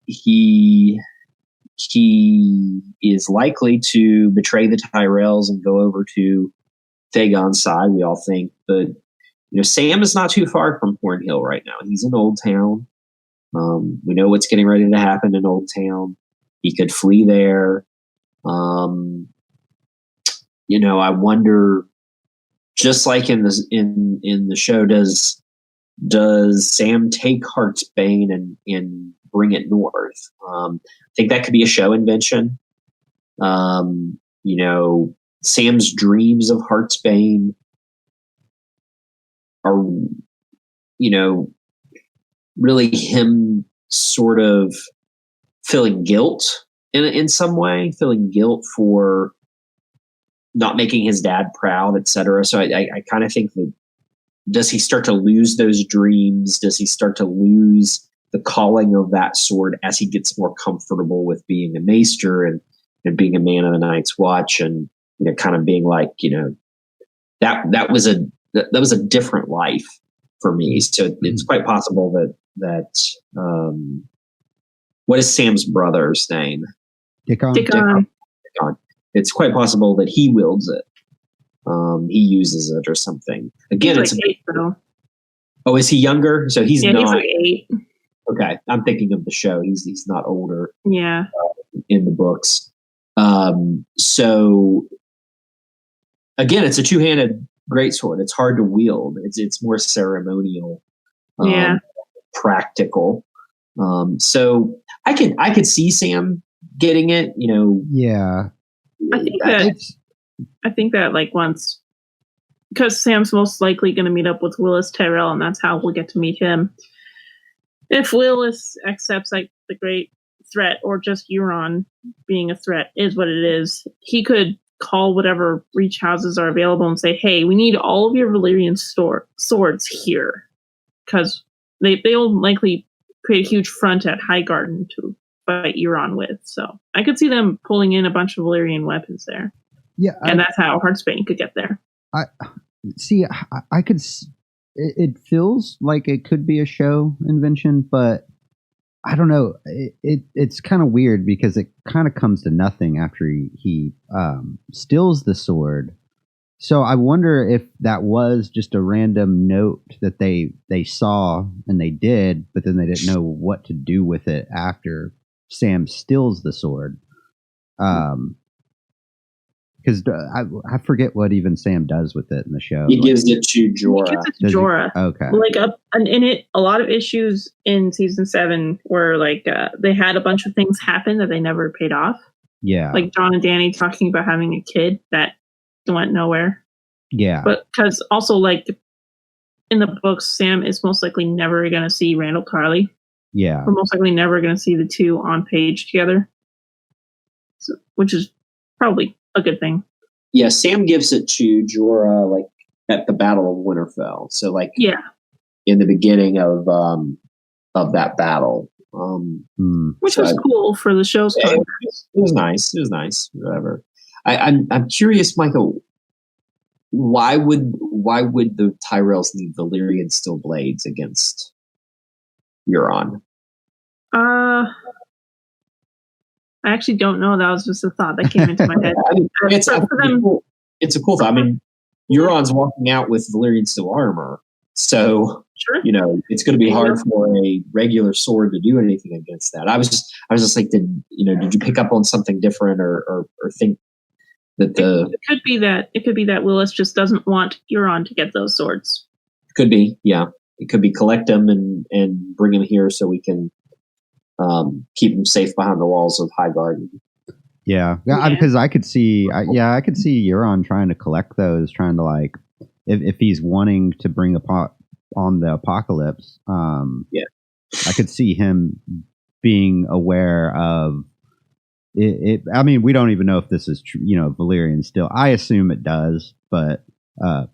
He is likely to betray the Tyrells and go over to Thagon's side, we all think. But Sam is not too far from Hornhill right now. He's in Old Town. We know what's getting ready to happen in Old Town. He could flee there. I wonder, just like in the show, does Sam take Heartsbane and bring it north? I think that could be a show invention. Sam's dreams of Heartsbane are, really him sort of feeling guilt in some way, feeling guilt for not making his dad proud, etc. So I kind of think that, does he start to lose those dreams? Does he start to lose the calling of that sword as he gets more comfortable with being a maester and being a man of the Night's Watch, and kind of being like, that was a different life for me. So it's quite possible that what is Sam's brother's name? Dickon. It's quite possible that he wields it. He uses it or something. Again, he's like 8, though. Oh, is he younger? So he's 9. He's like 8. Okay, I'm thinking of the show. He's not older. Yeah. In the books. So again, it's a two-handed greatsword. It's hard to wield. It's more ceremonial. Practical. So I could see Sam getting it. Yeah. I think that like once, because Sam's most likely going to meet up with Willis Tyrell, and that's how we'll get to meet him. If Willis accepts like the great threat, or just Euron being a threat is what it is, he could call whatever reach houses are available and say, "Hey, we need all of your Valyrian swords here," because they'll likely create a huge front at Highgarden to fight Euron with. So I could see them pulling in a bunch of Valyrian weapons there. Yeah, and that's how Heartsbane could get there. I could. It feels like it could be a show invention, but I don't know. It's kind of weird because it kind of comes to nothing after he steals the sword. So I wonder if that was just a random note that they saw and they did, but then they didn't know what to do with it after Sam steals the sword. Because I forget what even Sam does with it in the show. He gives it to Jorah. He gives it to Jorah. Okay. Like in it, a lot of issues in season 7 where like they had a bunch of things happen that they never paid off. Yeah. Like John and Danny talking about having a kid that went nowhere. Yeah. But because also, like, in the books, Sam is most likely never going to see Randall Tarley. Yeah. We're most likely never going to see the two on page together, so, which is probably a good thing. Yeah, Sam gives it to Jorah, like, at the Battle of Winterfell. So, like, in the beginning of that battle. Which was cool for the show's content. It was nice. It was nice. Whatever. I'm curious, Michael. Why would the Tyrells need Valyrian steel blades against Euron? I actually don't know. That was just a thought that came into my head. It's a cool thought. I mean, Euron's walking out with Valyrian steel armor, so you know it's going to be hard for a regular sword to do anything against that. I was just like, did you pick up on something different or think that it could be that Willis just doesn't want Euron to get those swords. Could be, yeah. It could be collect them and bring them here so we can keep them safe behind the walls of Highgarden. Yeah, because I could see Euron trying to collect those, trying to, like, if he's wanting to bring on the apocalypse. I could see him being aware of it. I mean, we don't even know if this is true. Valyrian still. I assume it does, but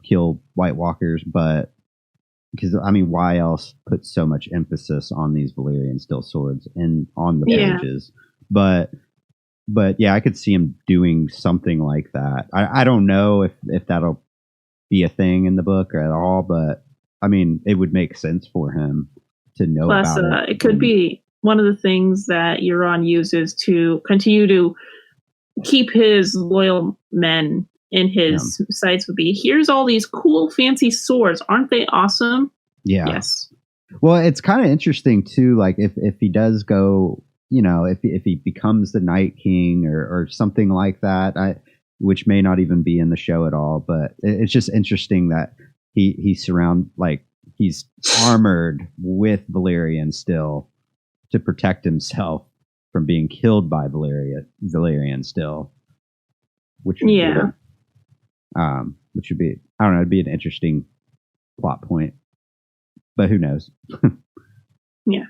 kill White Walkers. But because I mean, why else put so much emphasis on these Valyrian steel swords and on the pages? But yeah, I could see him doing something like that. I don't know if that'll be a thing in the book or at all, but I mean, it would make sense for him to know about it. It could be one of the things that Euron uses to continue to keep his loyal men in his sights would be, here's all these cool, fancy swords. Aren't they awesome? Yeah. Yes. Well, it's kind of interesting, too, like, if he does go, if he becomes the Night King or something like that, which may not even be in the show at all, but it's just interesting that he's armored with Valyrian still to protect himself from being killed by Valyrian still, which would be, I don't know, it'd be an interesting plot point, but who knows? Yeah.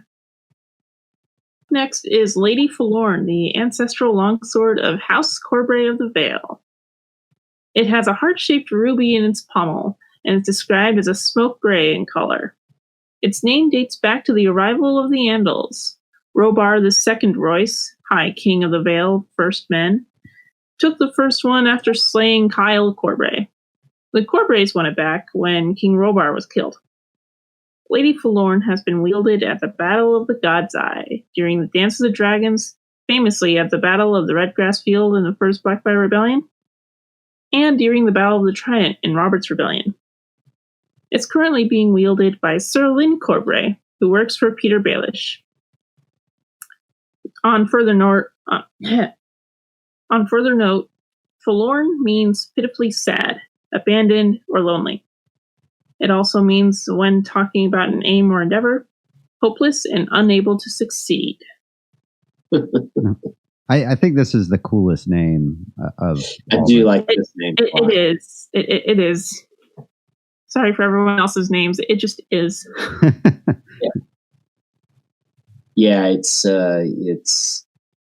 Next is Lady Forlorn, the ancestral longsword of House Corbray of the Vale. It has a heart-shaped ruby in its pommel, and is described as a smoke gray in color. Its name dates back to the arrival of the Andals. Robar II Royce, High King of the Vale, First Men, took the first one after slaying Kyle Corbray. The Corbrays won it back when King Robar was killed. Lady Forlorn has been wielded at the Battle of the God's Eye, during the Dance of the Dragons, famously at the Battle of the Redgrass Field in the First Blackfire Rebellion, and during the Battle of the Trident in Robert's Rebellion. It's currently being wielded by Sir Lyn Corbray, who works for Peter Baelish. On further note, Forlorn means pitifully sad, abandoned, or lonely. It also means, when talking about an aim or endeavor, hopeless and unable to succeed. I think this is the coolest name of. I do like this name. It is. It is. Sorry for everyone else's names. It just is. Yeah, it's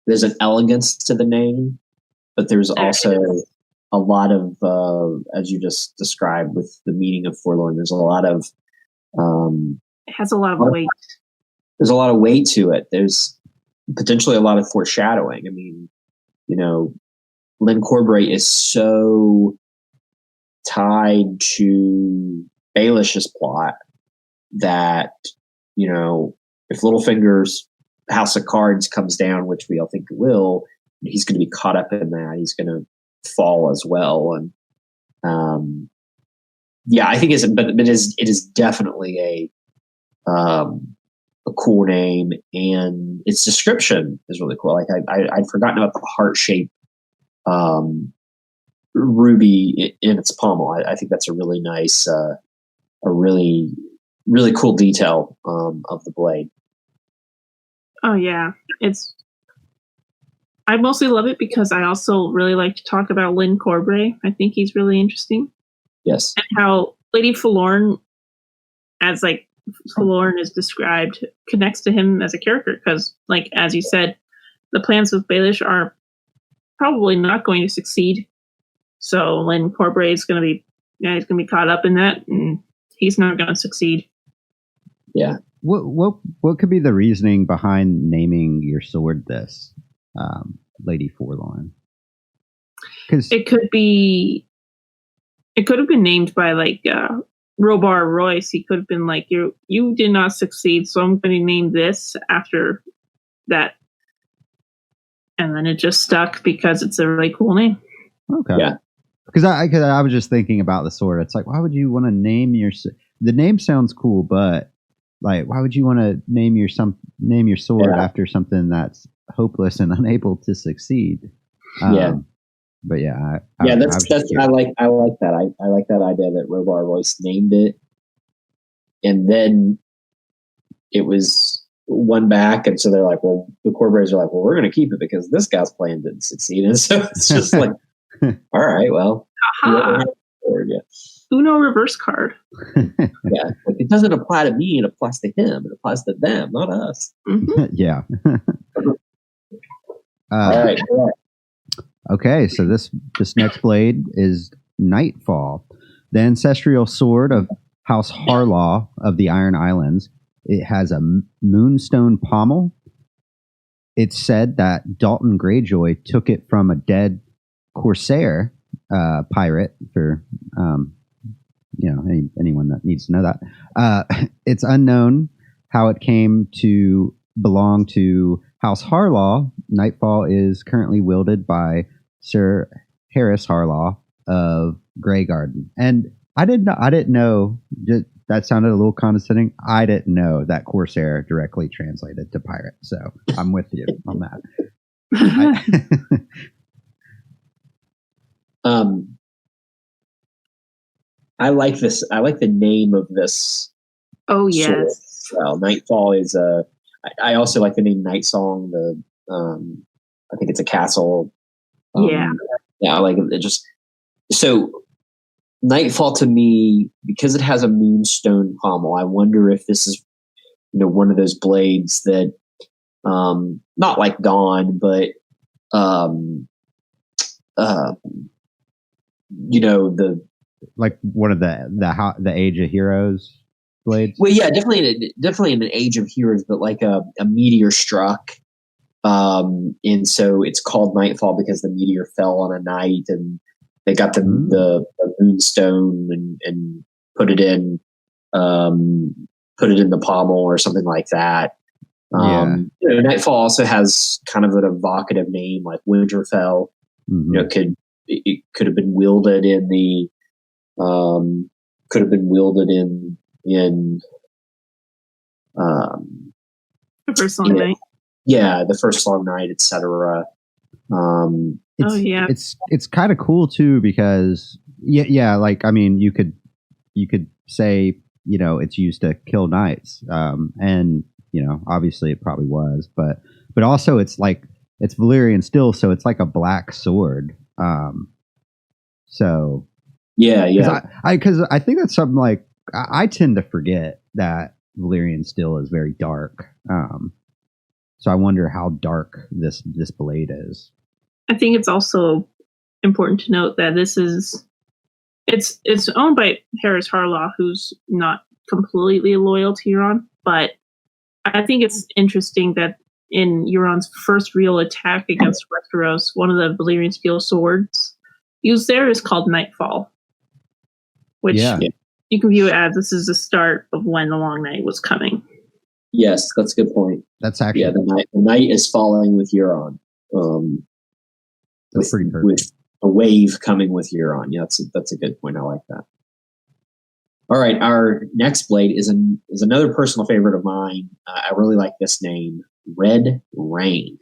there's an elegance to the name, but there's also a lot of, as you just described with the meaning of Forlorn, there's a lot of it has a lot of weight. There's a lot of weight to it. There's potentially a lot of foreshadowing. I mean, Lyn Corbray is so tied to Baelish's plot that, if Littlefinger's House of Cards comes down, which we all think it will, he's going to be caught up in that. He's going to fall as well. And I think it is definitely a cool name, and its description is really cool. Like I'd forgotten about the heart-shaped ruby in its pommel. I think that's a really nice, a really, really cool detail of the blade. Oh yeah, it's I mostly love it because I also really like to talk about Lynn Corbray. I think he's really interesting. Yes. And how Lady Forlorn, as like Forlorn is described, connects to him as a character because, like as you said, the plans with Baelish are probably not going to succeed. So Lynn Corbray is going to be, he's going to be caught up in that, and he's not going to succeed. Yeah. What could be the reasoning behind naming your sword this, Lady Forlorn? Because it could have been named by like Robar Royce. He could have been like, you did not succeed, so I'm going to name this after that. And then it just stuck because it's a really cool name. Okay. Yeah. Because I was just thinking about the sword. It's like, why would you want to name the name sounds cool, but like, why would you want to name your sword after something that's hopeless and unable to succeed? But yeah, I like that. I like that idea that Robar Royce named it, and then it was won back, and so they're like, well, the Corbrays are like, well, we're going to keep it because this guy's plan didn't succeed, and so it's just like, all right, well, Uno reverse card. Yeah, like, it doesn't apply to me; it applies to him. It applies to them, not us. Mm-hmm. Yeah. All right. Okay, so this next blade is Nightfall, the ancestral sword of House Harlaw of the Iron Islands. It has a moonstone pommel. It's said that Dalton Greyjoy took it from a dead Corsair pirate. For anyone that needs to know that. It's unknown how it came to belong to House Harlaw. Nightfall is currently wielded by Sir Harris Harlaw of Greygarden, and I didn't know. That sounded a little condescending. I didn't know that Corsair directly translated to pirate, so I'm with you on that. I like this. I like the name of this. Oh yes. Sword. Well, Nightfall is a. I also like the name Night Song. I think it's a castle. Yeah, I like it. Just so Nightfall to me, because it has a moonstone pommel. I wonder if this is, one of those blades that, not like Dawn, but the like one of the Age of Heroes blades. Well, yeah, definitely in an Age of Heroes, but like a meteor struck. And so it's called Nightfall because the meteor fell on a night, and they got the moonstone and put it in the pommel or something like that. Nightfall also has kind of an evocative name like Winterfell. Mm-hmm. It could have been wielded in the the first long night. Yeah, the first long night, etc. It's kind of cool too because like, I mean, you could say it's used to kill knights, and obviously it probably was, but also it's like it's Valyrian still, so it's like a black sword. So yeah, because I think that's something like I tend to forget that Valyrian steel is very dark. So I wonder how dark this blade is. I think it's also important to note that it's owned by Harris Harlaw, who's not completely loyal to Euron, but I think it's interesting that in Euron's first real attack against Westeros, one of the Valyrian steel swords used there is called Nightfall, which you can view it as this is the start of when the Long Night was coming. Yes, that's a good point. That's actually the night is falling with Euron. That's pretty perfect. With a wave coming with Euron. Yeah, that's a good point. I like that. All right, our next blade is another personal favorite of mine. I really like this name, Red Rain.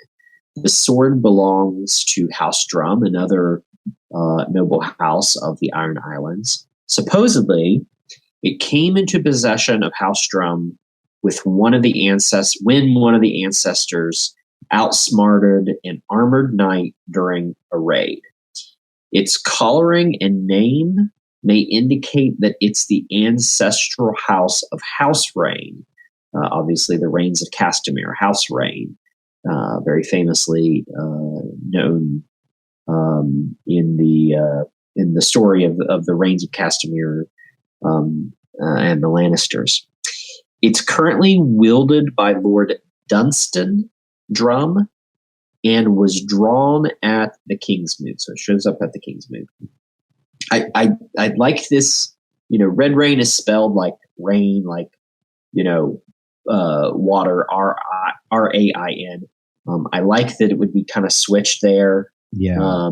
The sword belongs to House Drum, another noble house of the Iron Islands. Supposedly, it came into possession of House Drum when one of the ancestors outsmarted an armored knight during a raid. Its coloring and name may indicate that it's the ancestral house of House Rain, obviously the Rains of Castamere, House Rain, very famously known in the story of the Rains of Castamere and the Lannisters. It's currently wielded by Lord Dunstan Drum and was drawn at the Kingsmoot. So it shows up at the Kingsmoot. I like this. Red Rain is spelled like rain, like water, Rain. I like that it would be kind of switched there. Yeah.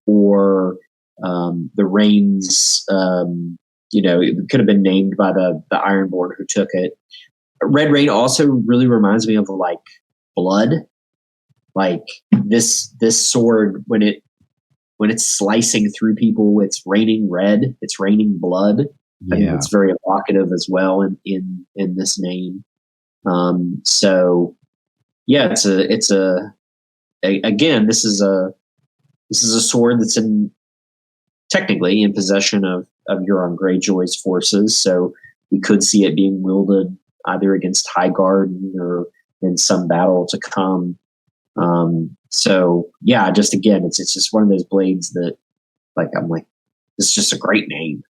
Or the Rains. It could have been named by the Ironborn who took it. Red Rain also really reminds me of like blood. Like this sword, when it's slicing through people, it's raining red. It's raining blood. Yeah. I think it's very evocative as well in this name. So yeah, this is a sword that's technically in possession of Euron Greyjoy's forces. So we could see it being wielded either against Highgarden or in some battle to come. So yeah, it's just one of those blades that I'm like, this is just a great name.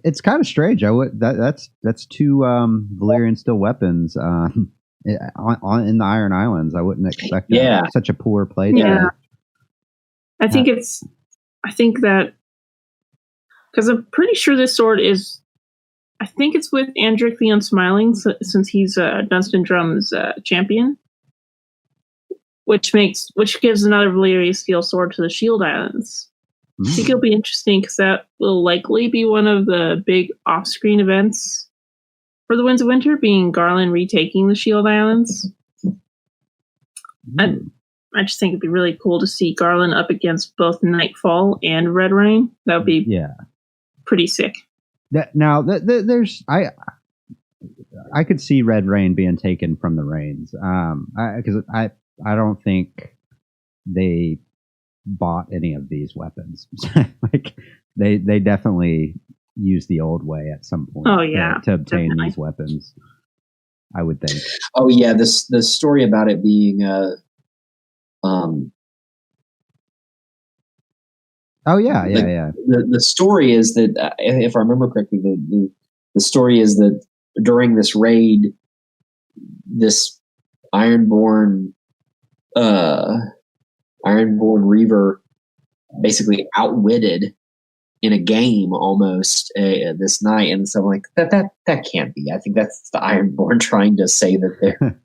It's kind of strange. That's two Valyrian steel weapons in the Iron Islands. I wouldn't expect such a poor play. Yeah, I think that because I'm pretty sure this sword is. I think it's with Andric the Unsmiling, since he's Dunstan Drum's champion, which gives another Valyrian steel sword to the Shield Islands. I think it'll be interesting because that will likely be one of the big off-screen events for the Winds of Winter, being Garland retaking the Shield Islands. I just think it'd be really cool to see Garland up against both Nightfall and Red Rain. That would be pretty sick. There's I could see Red Rain being taken from the Rains, because I don't think they bought any of these weapons. Like they definitely used the old way at some point. Oh yeah, to obtain these weapons, I would think. Oh yeah, the story about it being Oh yeah. The story is that, if I remember correctly, the story is that during this raid, this Ironborn Reaver basically outwitted in a game almost this night, and so I'm like, that can't be. I think that's the Ironborn trying to say that they're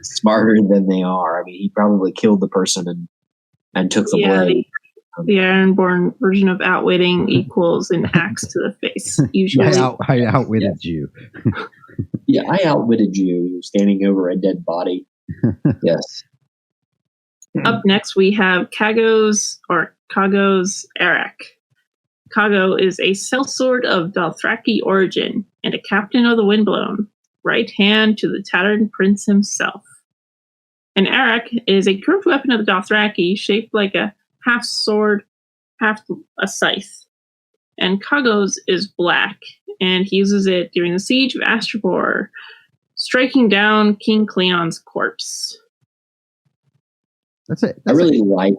smarter than they are. I mean, he probably killed the person and took the blade. The Ironborn version of outwitting equals an axe to the face. Usually, I outwitted you. Yeah, I outwitted you. You're standing over a dead body. Yes. Up next, we have Kago's Arak. Kago is a sellsword of Dothraki origin and a captain of the Windblown, right hand to the Tattered Prince himself. An Arak is a curved weapon of the Dothraki shaped like a half sword, half a scythe. And Kago's is black, and he uses it during the siege of Astapor, striking down King Cleon's corpse. That's it. I really like.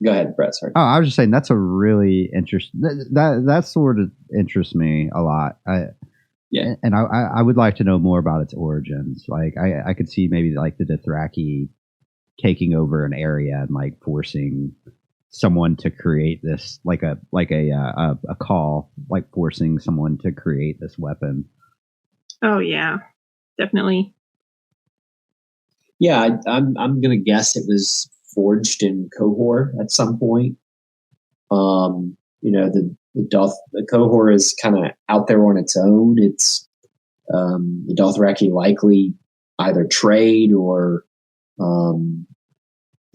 Go ahead, Brett. Sorry. Oh, I was just saying that's a really interesting. That sort of interests me a lot. And I would like to know more about its origins. Like I could see maybe like the Dothraki taking over an area and like forcing someone to create this, like a call, like forcing someone to create this weapon. Oh yeah, definitely. Yeah, I'm gonna guess it was forged in Qohor at some point. The Qohor is kind of out there on its own. It's the Dothraki likely either trade or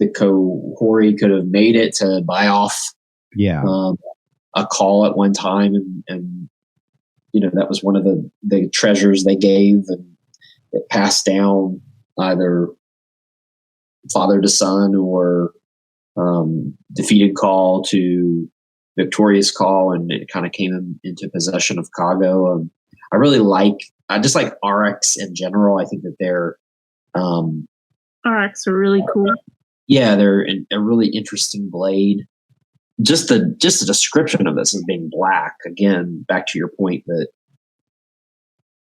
the Qohori could have made it to buy off a call at one time, and that was one of the treasures they gave, and it passed down either father to son, or defeated call to victorious call, and it kind of came into possession of Kago. I just like Arx in general. I think that they're Arx are really cool. Yeah, they're a really interesting blade. Just the description of this as being black. Again, back to your point that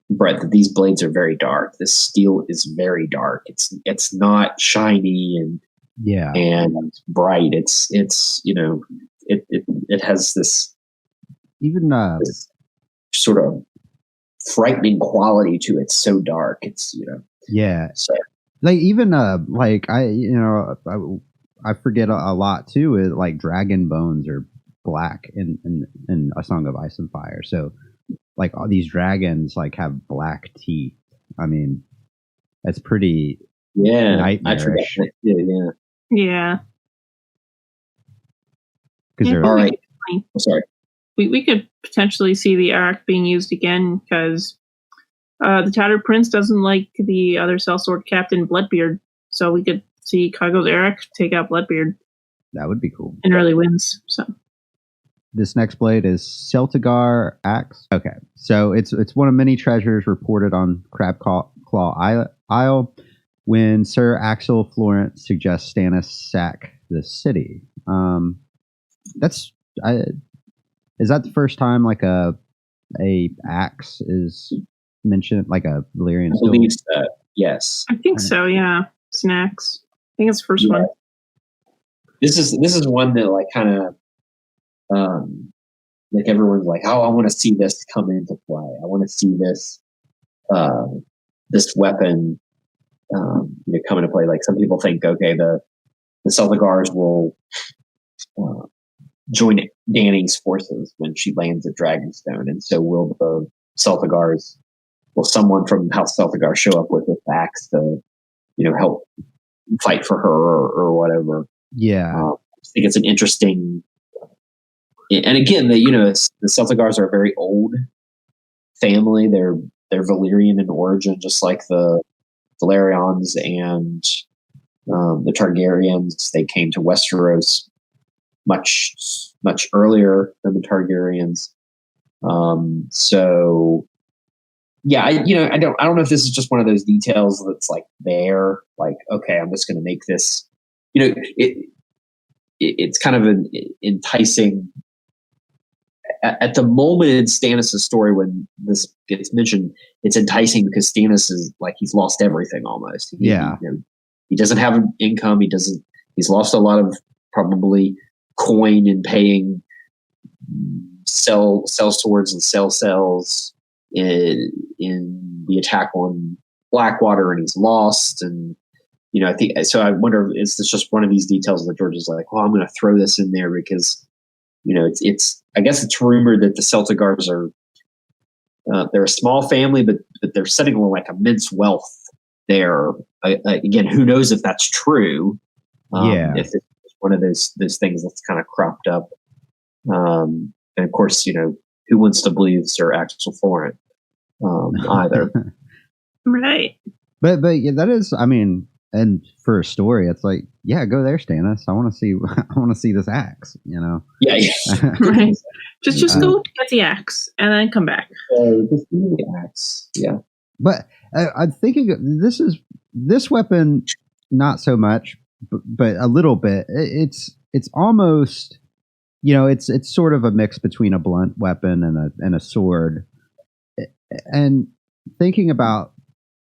Brett, that these blades are very dark. This steel is very dark. It's not shiny and bright. It's it has this this sort of frightening quality to it. So dark. It's So, like even like I forget a lot too. Is like dragon bones are black in A Song of Ice and Fire. So like all these dragons like have black teeth. I mean, that's pretty nightmarish. Yeah. Because they're all right. Sorry. We could potentially see the Arc being used again because the Tattered Prince doesn't like the other sellsword captain Bloodbeard, so we could see Kago's Eric take out Bloodbeard. That would be cool. And early wins. So this next blade is Celtigar Axe. Okay, so it's one of many treasures reported on Crabclaw Isle when Sir Axel Florent suggests Stannis sack the city. Is that the first time like a axe is mentioned, like a Valyrian? I believe so. Yes, I think so. Yeah, snacks. I think it's the first one. This is one that like kind of like everyone's like, oh, I want to see this come into play. I want to see this this weapon come into play. Like some people think, okay, the Celtigars will join Dany's forces when she lands at Dragonstone, and so will the Celtigars. Will someone from House Celtigar show up with axe to help fight for her or whatever? Yeah, I think it's an interesting. And again, the Celtigars are a very old family. They're Valyrian in origin, just like the Valyrians and the Targaryens. They came to Westeros much earlier than the Targaryens. So yeah, I don't know if this is just one of those details that's like there, like, okay, I'm just going to make this. It's kind of an enticing. At the moment in Stannis' story, when this gets mentioned, it's enticing because Stannis is like he's lost everything almost. He doesn't have an income. He's lost a lot of probably coin in paying sell swords and sell cells in the attack on Blackwater, and he's lost. And I think so. I wonder, is this just one of these details that George is like, well, I'm going to throw this in there because. It's. I guess it's rumored that the Celtigars are. They're a small family, but they're sitting on like immense wealth there. Again, who knows if that's true? If it's one of those things that's kind of cropped up. And of course, who wants to believe Sir Axel Florent either? Right. But yeah, that is. I mean. And for a story, it's like, yeah, go there, Stannis. I want to see this axe. Yeah. Right. Just go get the axe and then come back. Just the axe. Yeah. But I'm thinking this weapon, not so much, but a little bit. It's almost, it's sort of a mix between a blunt weapon and a sword. And thinking about.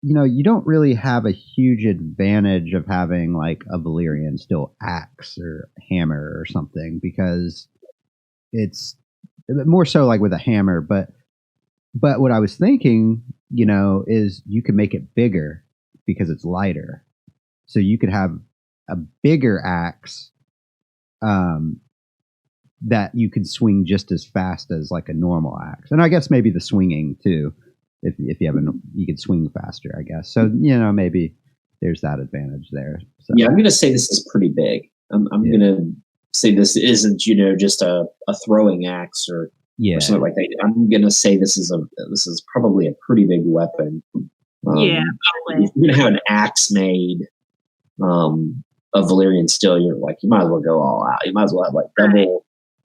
You don't really have a huge advantage of having like a Valyrian steel axe or hammer or something because it's more so like with a hammer. But what I was thinking, is you could make it bigger because it's lighter. So you could have a bigger axe that you could swing just as fast as like a normal axe. And I guess maybe the swinging too. If you have you could swing faster, I guess. So maybe there's that advantage there. So. Yeah, I'm going to say this is pretty big. I'm going to say this isn't just a throwing axe or something like that. I'm going to say this is probably a pretty big weapon. Yeah, you're going to have an axe made. Valyrian steel, you're like, you might as well go all out. You might as well have like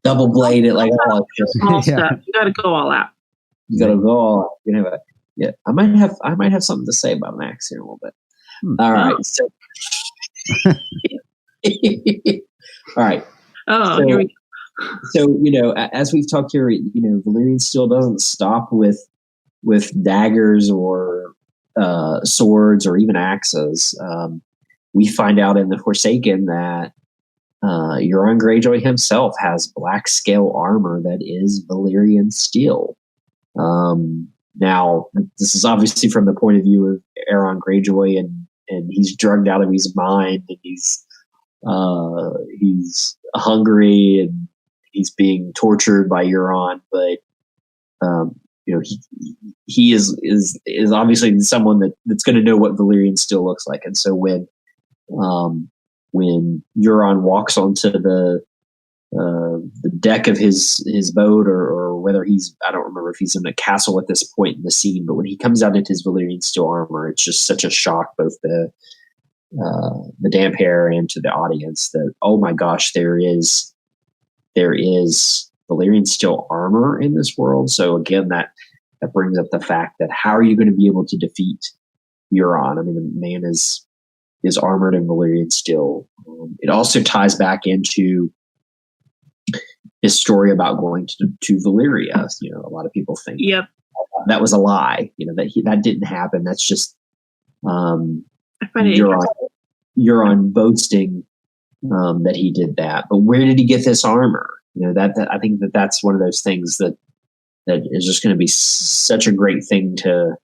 double blade it, like all small stuff. You got to go all out. You got to go all out. You know, yeah. I might have something to say about Max here in a little bit. All right, so all right. Oh, here we go. So, you know, as we've talked here, you know, Valyrian steel doesn't stop with daggers or swords or even axes. We find out in the Forsaken that Euron Greyjoy himself has black scale armor that is Valyrian steel. Now, this is obviously from the point of view of Euron Greyjoy, and he's drugged out of his mind, and he's hungry, and he's being tortured by Euron, but you know, he is obviously someone that's going to know what Valyrian steel looks like. And so when Euron walks onto the deck of his boat, or whether I don't remember if he's in a castle at this point in the scene, but when he comes out into his Valyrian steel armor, it's just such a shock, both the damp hair and to the audience, that, oh my gosh, there is Valyrian steel armor in this world. So again, that brings up the fact that how are you going to be able to defeat Euron? I mean, the man is armored in Valyrian steel. It also ties back into his story about going to Valyria. You know, a lot of people think that was a lie. You know, that didn't happen. That's just Euron boasting that he did that. But where did he get this armor? You know, that I think that's one of those things that is just going to be such a great thing to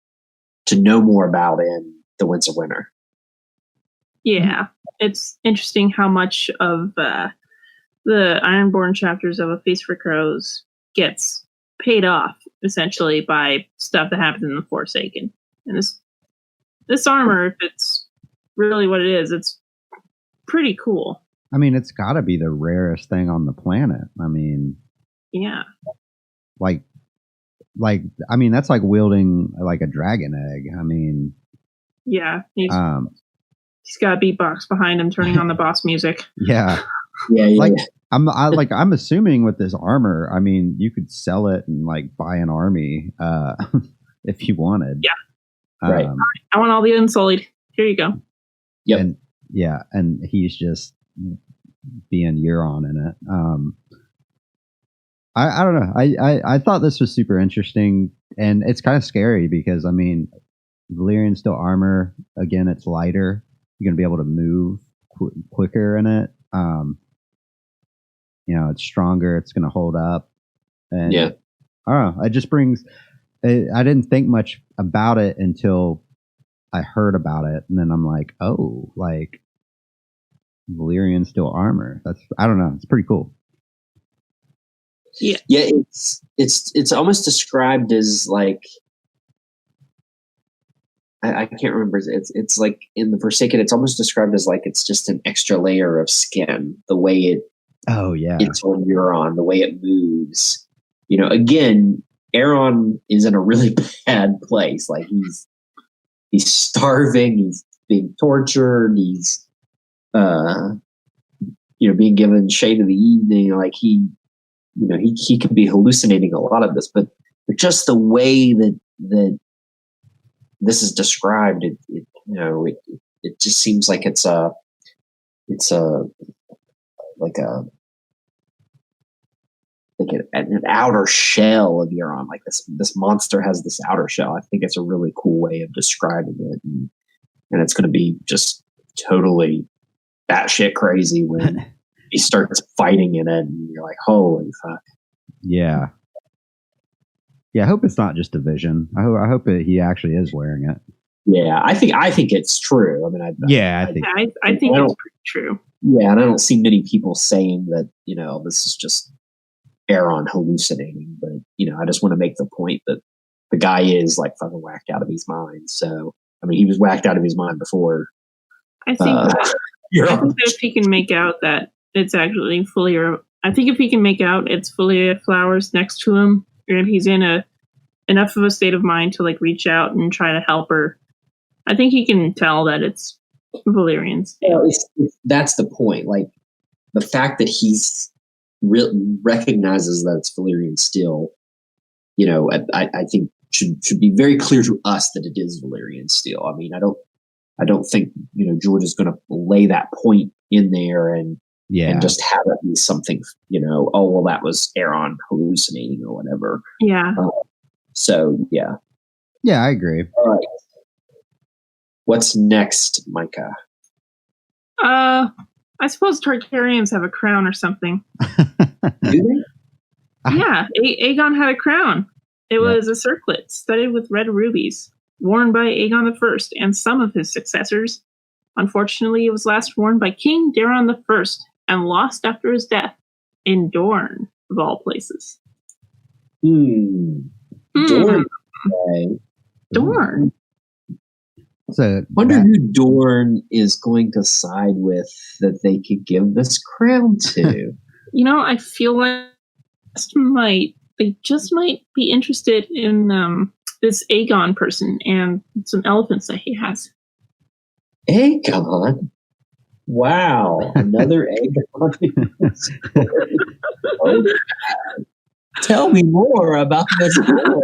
know more about in The Winds of Winter. Yeah, it's interesting how much of the Ironborn chapters of A Feast for Crows gets paid off essentially by stuff that happens in the Forsaken. And this armor, if it's really what it is, it's pretty cool. I mean, it's got to be the rarest thing on the planet. I mean, yeah, like, I mean, that's like wielding like a dragon egg. I mean, yeah, he's got a beatbox behind him, turning on the boss music. Yeah. Like, I'm assuming with this armor, I mean, you could sell it and like buy an army if you wanted. Yeah, right. I want all the Unsullied. Here you go. Yep. And he's just being Euron in it. I don't know. I thought this was super interesting, and it's kind of scary because, I mean, Valyrian steel armor, again, it's lighter. You're going to be able to move quicker in it. You know, it's stronger. It's going to hold up. And I don't know. It just brings. I didn't think much about it until I heard about it, and then I'm like, oh, like Valyrian steel armor. I don't know. It's pretty cool. Yeah. It's almost described as like, I can't remember. It's like in the Forsaken, it's almost described as like it's just an extra layer of skin. The way it's on Euron, the way it moves. You know, again, Euron is in a really bad place. Like he's starving. He's being tortured. He's being given shade of the evening. Like he could be hallucinating a lot of this, but just the way that this is described, it just seems like it's an outer shell of Euron. Like this monster has this outer shell. I think it's a really cool way of describing it, and it's going to be just totally batshit crazy when he starts fighting in it, and you're like, holy fuck. Yeah. Yeah, I hope it's not just a vision. I hope he actually is wearing it. Yeah, I think it's true. I mean, I think it's pretty true. Yeah, and I don't see many people saying that, this is just Euron hallucinating. But, I just want to make the point that the guy is like fucking whacked out of his mind. So, I mean, he was whacked out of his mind before. I think that if he can make out that it's actually if he can make out it's Fulia flowers next to him, and he's in enough of a state of mind to like reach out and try to help her, I think he can tell that it's Valyrian steel. Well, that's the point. Like the fact that he's recognizes that it's Valyrian steel, you know, I think should be very clear to us that it is Valyrian steel. I mean, I don't think, you know, George is going to lay that point in there and just have it be something, you know, oh, well, that was Aeron hallucinating or whatever. Yeah. So, yeah. Yeah, I agree. All right. What's next, Micah? I suppose Targaryens have a crown or something. Do they? Yeah, Aegon had a crown. It was a circlet studded with red rubies, worn by Aegon I and some of his successors. Unfortunately, it was last worn by King Daeron I and lost after his death in Dorne, of all places. Dorne. Okay. Dorne. So wonder who Dorne is going to side with that they could give this crown to. You know, I feel like they just might be interested in this Aegon person and some elephants that he has. Aegon? Wow, another Aegon. Tell me more about this boy.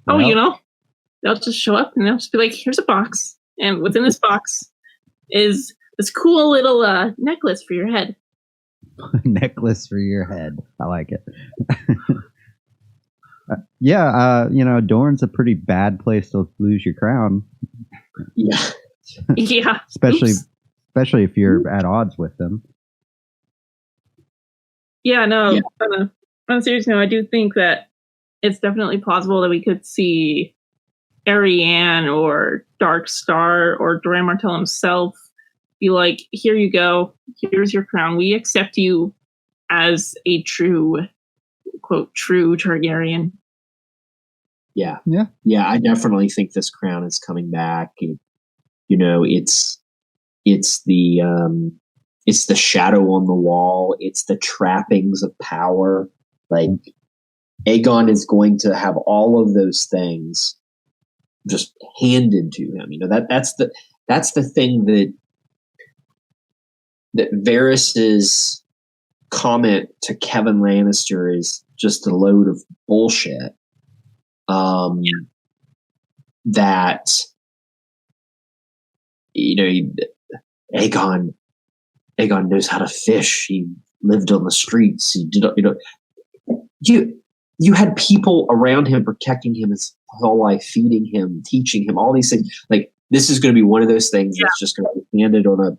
Oh, you know, they'll just show up and they'll just be like, here's a box. And within this box is this cool little necklace for your head. Necklace for your head. I like it. You know, Dorne's a pretty bad place to lose your crown. Yeah. Yeah. Especially if you're at odds with them. Yeah, no. Yeah. On a serious note, I do think that it's definitely possible that we could see Arianne or Dark Star or Doran Martell himself be like, here you go. Here's your crown. We accept you as a true, quote, true Targaryen. Yeah. I definitely think this crown is coming back. You know, it's the shadow on the wall. It's the trappings of power. Like Aegon is going to have all of those things just handed to him. You know, that's the thing that Varys's comment to Kevin Lannister is just a load of bullshit. That, you know, Aegon knows how to fish. He lived on the streets. He did, you know, you had people around him protecting him his whole life, feeding him, teaching him all these things. Like, this is going to be one of those things that's just going to be handed on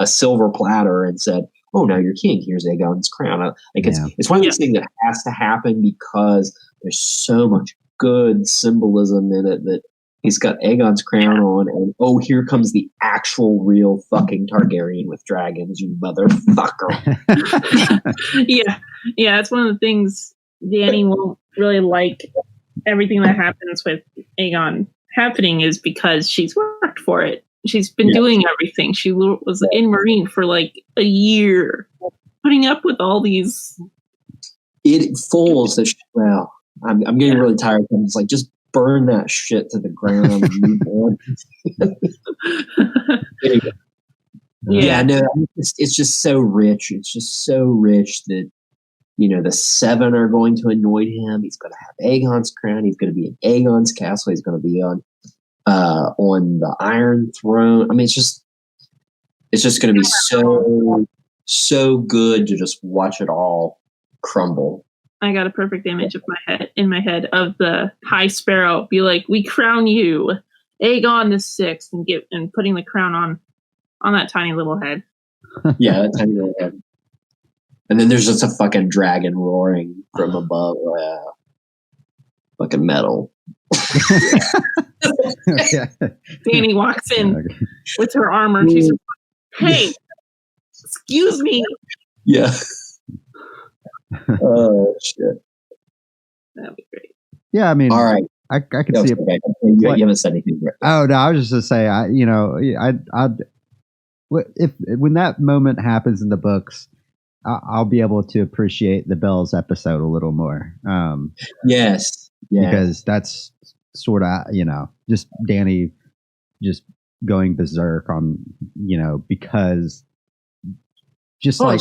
a silver platter and said, "Oh, now you're king. Here's Aegon's crown." Like it's one of those things that has to happen because there's so much good symbolism in it that he's got Aegon's crown on, and oh, here comes the actual real fucking Targaryen with dragons, you motherfucker. Yeah, it's one of the things Dany won't really like. Everything that happens with Aegon happening is because she's worked for it. She's been doing everything. She was in Marine for like a year, putting up with all these. It fools that. Well, I'm getting really tired. I'm just like, just burn that shit to the ground. It's just so rich. It's just so rich that, you know, the Seven are going to anoint him. He's going to have Aegon's crown. He's going to be in Aegon's castle. He's going to be on the Iron Throne. I mean, it's just going to be so good to just watch it all crumble. I got a perfect image in my head of the High Sparrow be like, "We crown you, Aegon the Sixth," and putting the crown on that tiny little head. Yeah, that tiny little head. And then there's just a fucking dragon roaring from above. Fucking metal. Dany walks in with her armor and she's like, "Hey, excuse me." Yeah. Oh, shit. That'd be great. Yeah, I mean, all right. I can see it. Okay. You haven't said anything yet. Oh, no, I was just going to say, when that moment happens in the books, I'll be able to appreciate the Bells episode a little more. Yes. Because that's sort of, you know, just Dany just going berserk on, because just Well, like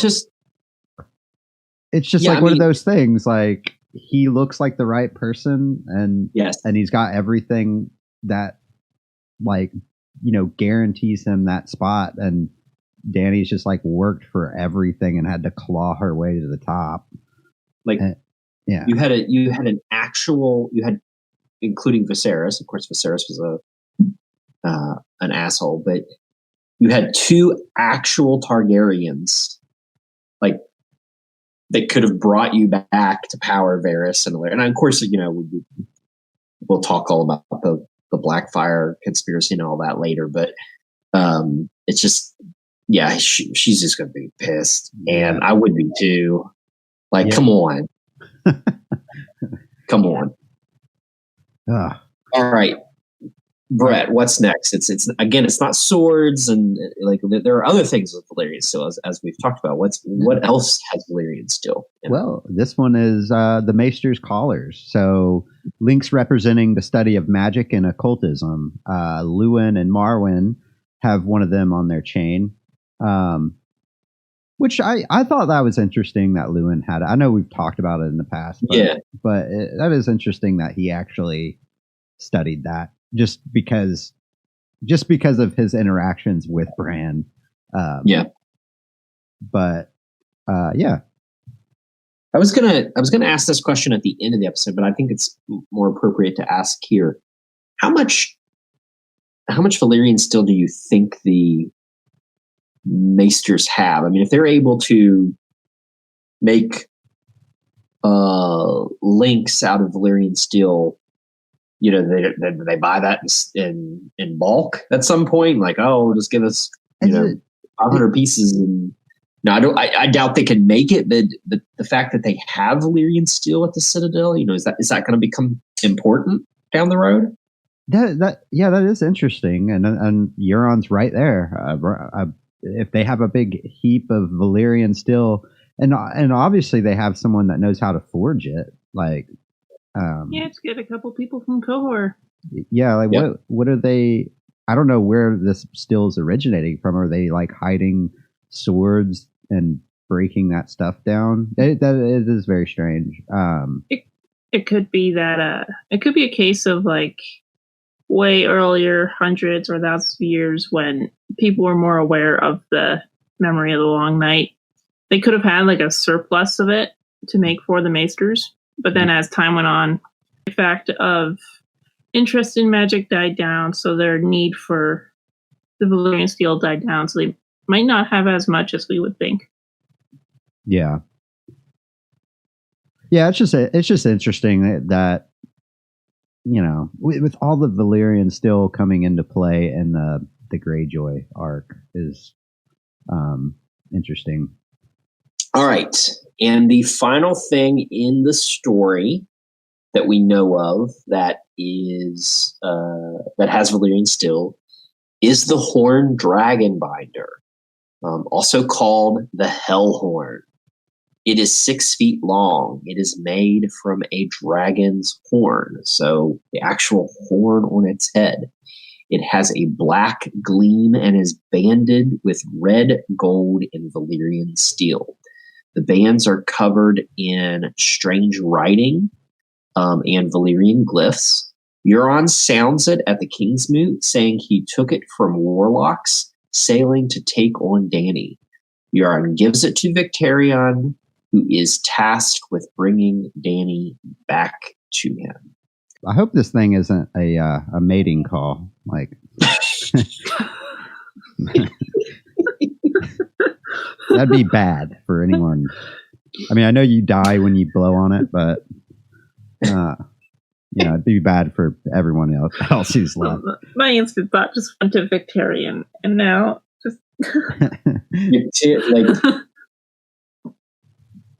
it's just like one of those things. Like, he looks like the right person, and yes, and he's got everything that, like, guarantees him that spot. And Dany's just like worked for everything and had to claw her way to the top. Like, yeah, you had including Viserys. Of course, Viserys was an asshole, but you had two actual Targaryens, like, that could have brought you back to power, Varys and Valyrian. And of course, we'll talk all about the Blackfire conspiracy and all that later. But it's just, she's just going to be pissed, and I would be too. Like, come on, come on. All right, Brett, what's next? It's again, it's not swords, and like there are other things with Valyrian still, as we've talked about. What else has Valyrian still? Well, this one is the Maester's Collars. So links representing the study of magic and occultism. Luwin and Marwyn have one of them on their chain, which I thought that was interesting that Luwin had. I know we've talked about it in the past, but that is interesting that he actually studied that. Just because of his interactions with Bran. But I was gonna ask this question at the end of the episode, but I think it's more appropriate to ask here. How much Valyrian still do you think the Maesters have? I mean, if they're able to make links out of Valyrian steel, they buy that in bulk at some point. Like, just give us 500 pieces. And no, I doubt they can make it. But the fact that they have Valyrian steel at the Citadel, is that going to become important down the road? That is interesting. And Euron's right there. If they have a big heap of Valyrian steel, and obviously they have someone that knows how to forge it, like. Let's get a couple people from Cohor. Yeah, like what are they? I don't know where this steel is originating from. Are they like hiding swords and breaking that stuff down? It is very strange. It could be that it could be a case of like way earlier, hundreds or thousands of years, when people were more aware of the memory of the Long Night. They could have had like a surplus of it to make for the Maesters. But then as time went on, the fact of interest in magic died down, so their need for the Valyrian steel died down, so they might not have as much as we would think. Yeah. Yeah, it's just interesting that with all the Valyrian still coming into play in the Greyjoy arc is interesting. All right. And the final thing in the story that we know of that is that has Valyrian steel is the Horn Dragon Binder, also called the Hellhorn. It is 6 feet long. It is made from a dragon's horn, so the actual horn on its head. It has a black gleam and is banded with red, gold, and Valyrian steel. The bands are covered in strange writing and Valyrian glyphs. Euron sounds it at the King's Moot, saying he took it from warlocks sailing to take on Dany. Euron gives it to Victarion, who is tasked with bringing Dany back to him. I hope this thing isn't a mating call. Like, that'd be bad for anyone. I mean, I know you die when you blow on it, but it'd be bad for everyone else who's left. My instant thought just went to Victarion, and now just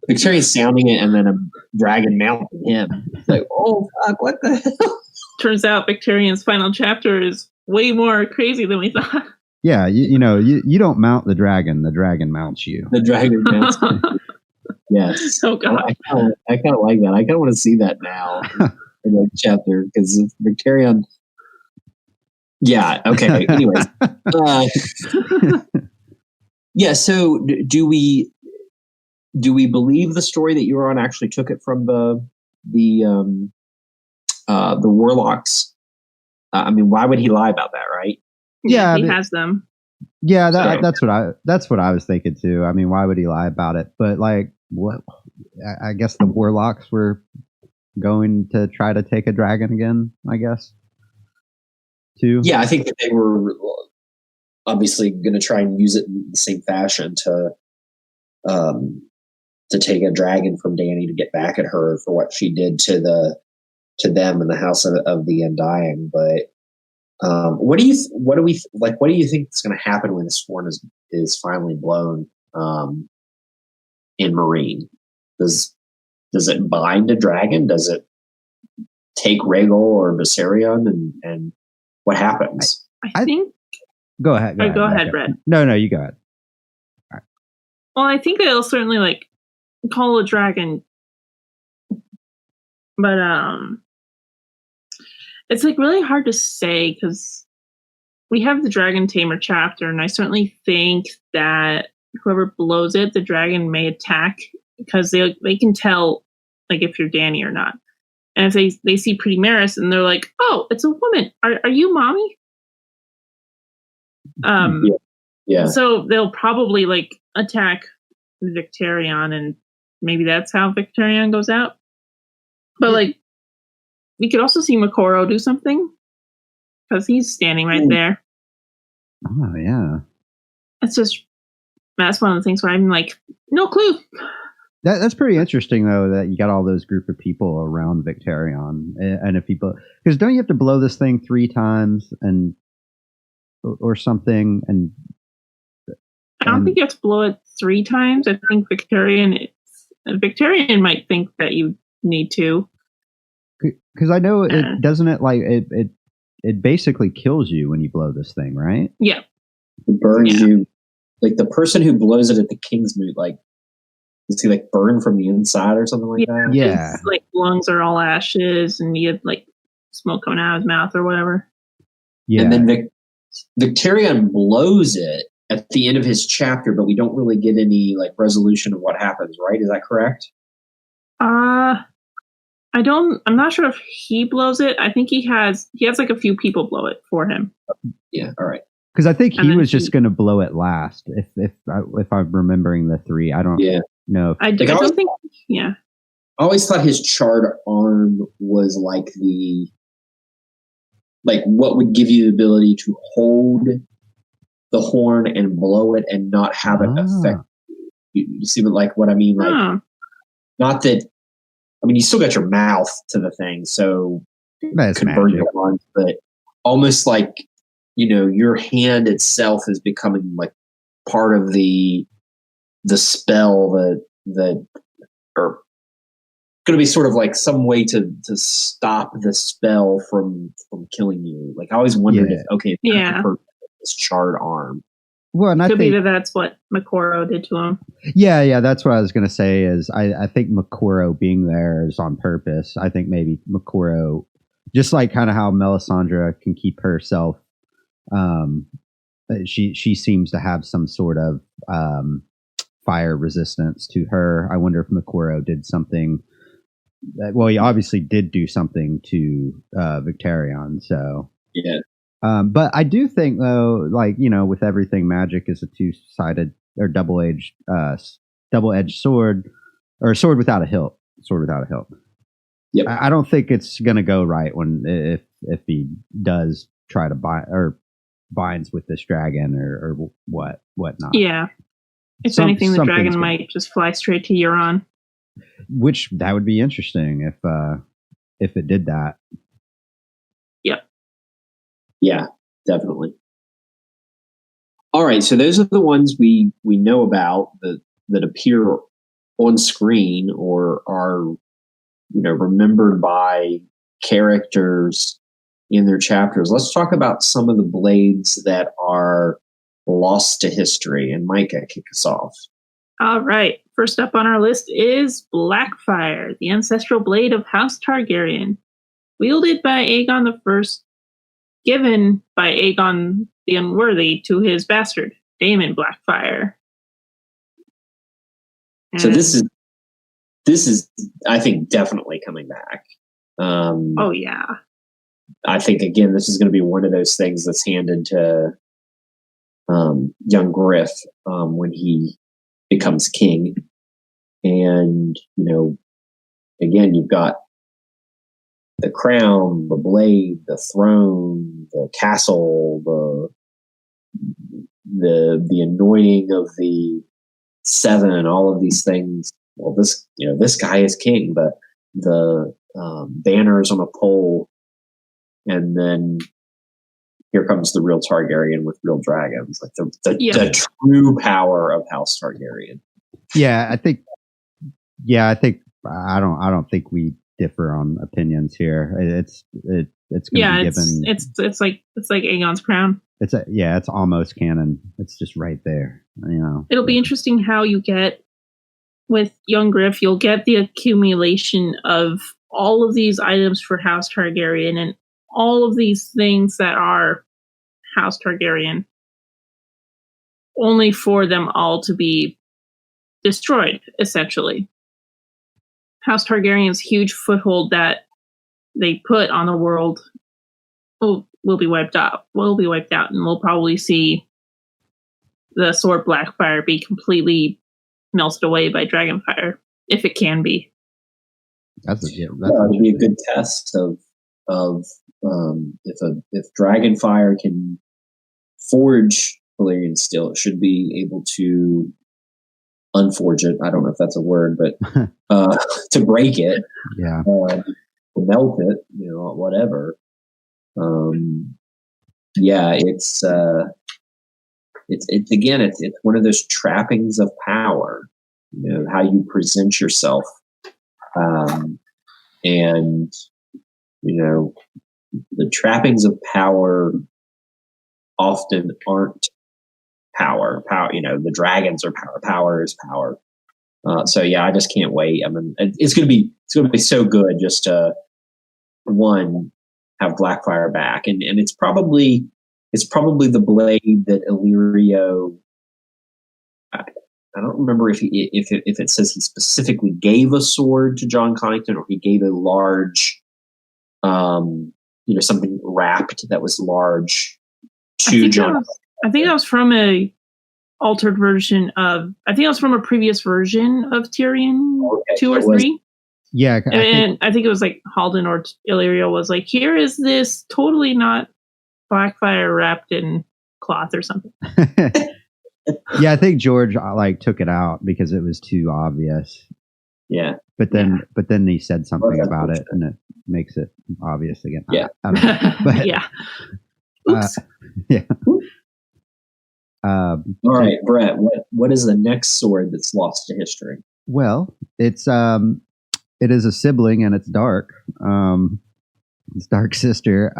Victoria's sounding it, and then a dragon mounting him. It's like, oh fuck, what the hell? Turns out Victarion's final chapter is way more crazy than we thought. Yeah, you don't mount the dragon mounts you. The dragon mounts you. Yes. Oh god. I kind of like that. I kind of want to see that now in the chapter, because Victarion, Yeah. Okay. Anyways. Yeah. So do we believe the story that Euron actually took it from the warlocks? I mean, why would he lie about that, right? Yeah, he has them. Yeah, that's what I was thinking too. I mean, why would he lie about it? But like, what? I guess the warlocks were going to try to take a dragon again. I guess. Too. Yeah, I think that they were obviously going to try and use it in the same fashion to take a dragon from Dany to get back at her for what she did to them in the House of the Undying. But what do you think is going to happen when this horn is finally blown in Marine? Does it bind a dragon? Does it take Rhaegal or Viserion, and what happens? I think. Go ahead. Go ahead, Brett. No, you go ahead. All right. Well, I think they'll certainly call a dragon, but it's really hard to say because we have the Dragon Tamer chapter, and I certainly think that whoever blows it, the dragon may attack because they can tell if you're Dany or not. And if they see Pretty Maris and they're like, "Oh, it's a woman. Are you mommy?" Yeah. So they'll probably attack Victarion, and maybe that's how Victarion goes out. But we could also see Makoro do something because he's standing right there. Oh yeah, that's one of the things where I'm no clue. That's pretty interesting though that you got all those group of people around Victarion, and if people, because don't you have to blow this thing 3 times or something? And I don't think you have to blow it 3 times. I think Victarion might think that you need to. Because I know it doesn't it basically kills you when you blow this thing, right? Yeah, it burns you. The person who blows it at the Kingsmoot, does he burn from the inside or something like that? Yeah, his, lungs are all ashes, and he had smoke coming out of his mouth or whatever. Yeah, and then Victarion blows it at the end of his chapter, but we don't really get any resolution of what happens, right? Is that correct? I'm not sure if he blows it. I think he has a few people blow it for him. Yeah, all right. Because I think he was just going to blow it last. If I'm remembering the 3, I don't know. I don't think. Yeah. I always thought his charred arm was what would give you the ability to hold the horn and blow it and not have it affect you. See what I mean? Not that. I mean, you still got your mouth to the thing, so that's could burn your lungs, but almost your hand itself is becoming part of the spell that or going to be sort of some way to stop the spell from killing you. I always wondered if this charred arm. Well, and I think be that's what Makoro did to him. Yeah, that's what I was going to say. Is I think Makoro being there is on purpose. I think maybe Makoro, just kind of how Melisandre can keep herself. She seems to have some sort of fire resistance to her. I wonder if Makoro did something. Well, he obviously did do something to Victarion. So yeah. But I do think though, with everything, magic is a 2-sided or double-edged sword, or a sword without a hilt. Yep. I don't think it's gonna go right if he does try to binds with this dragon or whatnot. Yeah. If anything, the dragon might just fly straight to Euron. Which that would be interesting if it did that. Yep. Yeah, definitely. All right, so those are the ones we know about that appear on screen or are remembered by characters in their chapters. Let's talk about some of the blades that are lost to history. And Micah, kick us off. All right. First up on our list is Blackfire, the ancestral blade of House Targaryen. Wielded by Aegon I given by Aegon the Unworthy to his bastard, Daemon Blackfyre. So this is, I think, definitely coming back. Oh yeah. I think again, this is going to be one of those things that's handed to young Griff when he becomes king, and again, you've got the crown, the blade, the throne, the castle, the anointing of the seven, all of these things. Well, this guy is king, but the banners on a pole, and then here comes the real Targaryen with real dragons, like the true power of House Targaryen. Yeah, I think I don't think we differ on opinions here. It's going to be given. It's like Aegon's crown. It's almost canon. It's just right there. It'll be interesting how you get with young Griff. You'll get the accumulation of all of these items for House Targaryen and all of these things that are House Targaryen, only for them all to be destroyed, essentially. House Targaryen's huge foothold that they put on the world will be wiped out. Will be wiped out, and we'll probably see the sword Blackfyre be completely melted away by Dragonfire, if it can be. That'd be a good test of if Dragonfire can forge Valyrian steel, it should be able to unforge it. I don't know if that's a word, but to break it, to melt it, whatever. It's again, it's one of those trappings of power. How you present yourself, and the trappings of power often aren't power. The dragons are power. Power is power. So yeah, I just can't wait. I mean, it's gonna be so good just to have Blackfyre back, and it's probably the blade that Illyrio. I don't remember if it says he specifically gave a sword to John Connington, or he gave a large, something wrapped that was large to John. I think that was from a altered version of. I think that was from a previous version of Tyrion 2 or 3. Yeah, I think it was like Halden or Illyrio was like, "Here is this totally not Blackfyre wrapped in cloth or something." Yeah, I think George took it out because it was too obvious. Yeah, but then he said something about it, and it makes it obvious again. Yeah, I don't know. But, yeah. Oops. Yeah. All right, Brett. What is the next sword that's lost to history? Well, it is a sibling, and it's Dark. It's Dark's sister.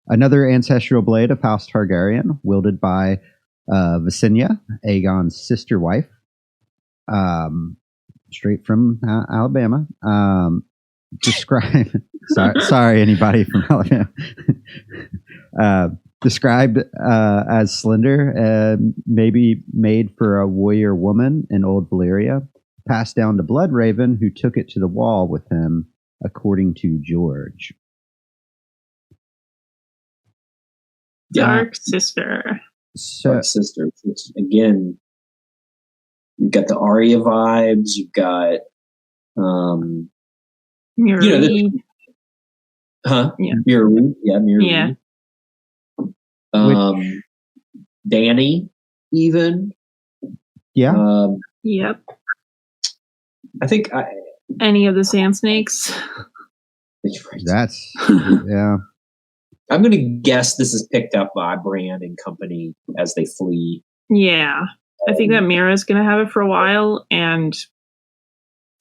Another ancestral blade of House Targaryen, wielded by Visenya, Aegon's sister wife, straight from Alabama. Sorry, anybody from Alabama. Described as slender, maybe made for a warrior woman in Old Valyria, passed down to Bloodraven, who took it to the wall with him, according to George. Dark sister. Dark sister. Again, you've got the Arya vibes. You've got Miri. Miri. Yeah, Miri. Yeah. Dany, even. Yeah. Yep. I think any of the Sand Snakes. That's yeah. I'm going to guess this is picked up by Bran and company as they flee. Yeah, I think that Mira's going to have it for a while, and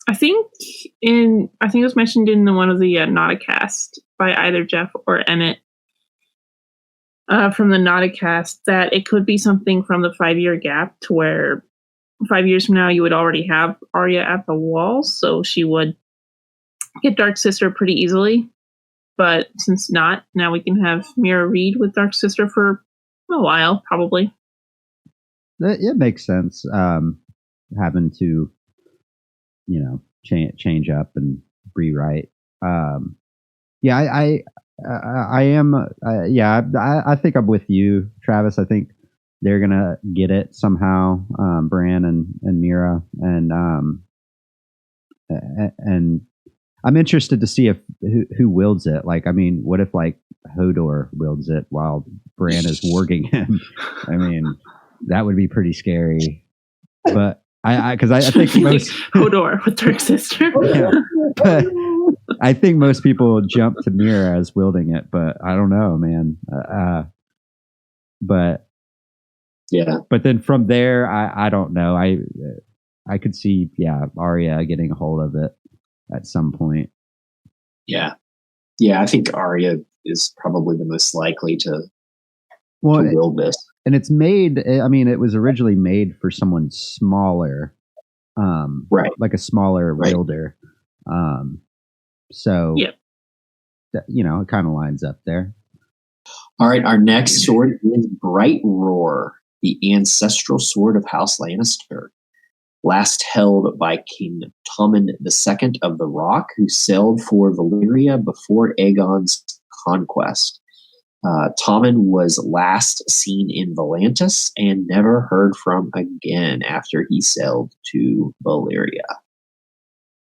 I think it was mentioned in one of the Nauticast by either Jeff or Emmett from the Nauticast that it could be something from the 5-year gap to where 5 years from now you would already have Arya at the wall, so she would get Dark Sister pretty easily. but since not, now we can have Mira read with Dark Sister for a while, probably. It makes sense. Having to, change up and rewrite. Yeah, I am. I think I'm with you, Travis. I think they're gonna get it somehow. Bran and Mira, and I'm interested to see if who wields it. Like, I mean, what if like Hodor wields it while Bran is warging him? I mean, that would be pretty scary. But I think most Hodor with Dark Sister. Yeah, but I think most people jump to Mira as wielding it, but I don't know, man. But yeah. But then from there, I don't know. I could see, Arya getting a hold of it at some point. Yeah. I think Arya is probably the most likely to wield this. And it's made. I mean, it was originally made for someone smaller, right? Like a smaller wielder. So, yep. It kind of lines up there. All right, our next sword is Bright Roar, the ancestral sword of House Lannister, last held by King Tommen II of the Rock, who sailed for Valyria before Aegon's conquest. Tommen was last seen in Planetos and never heard from again after he sailed to Valyria.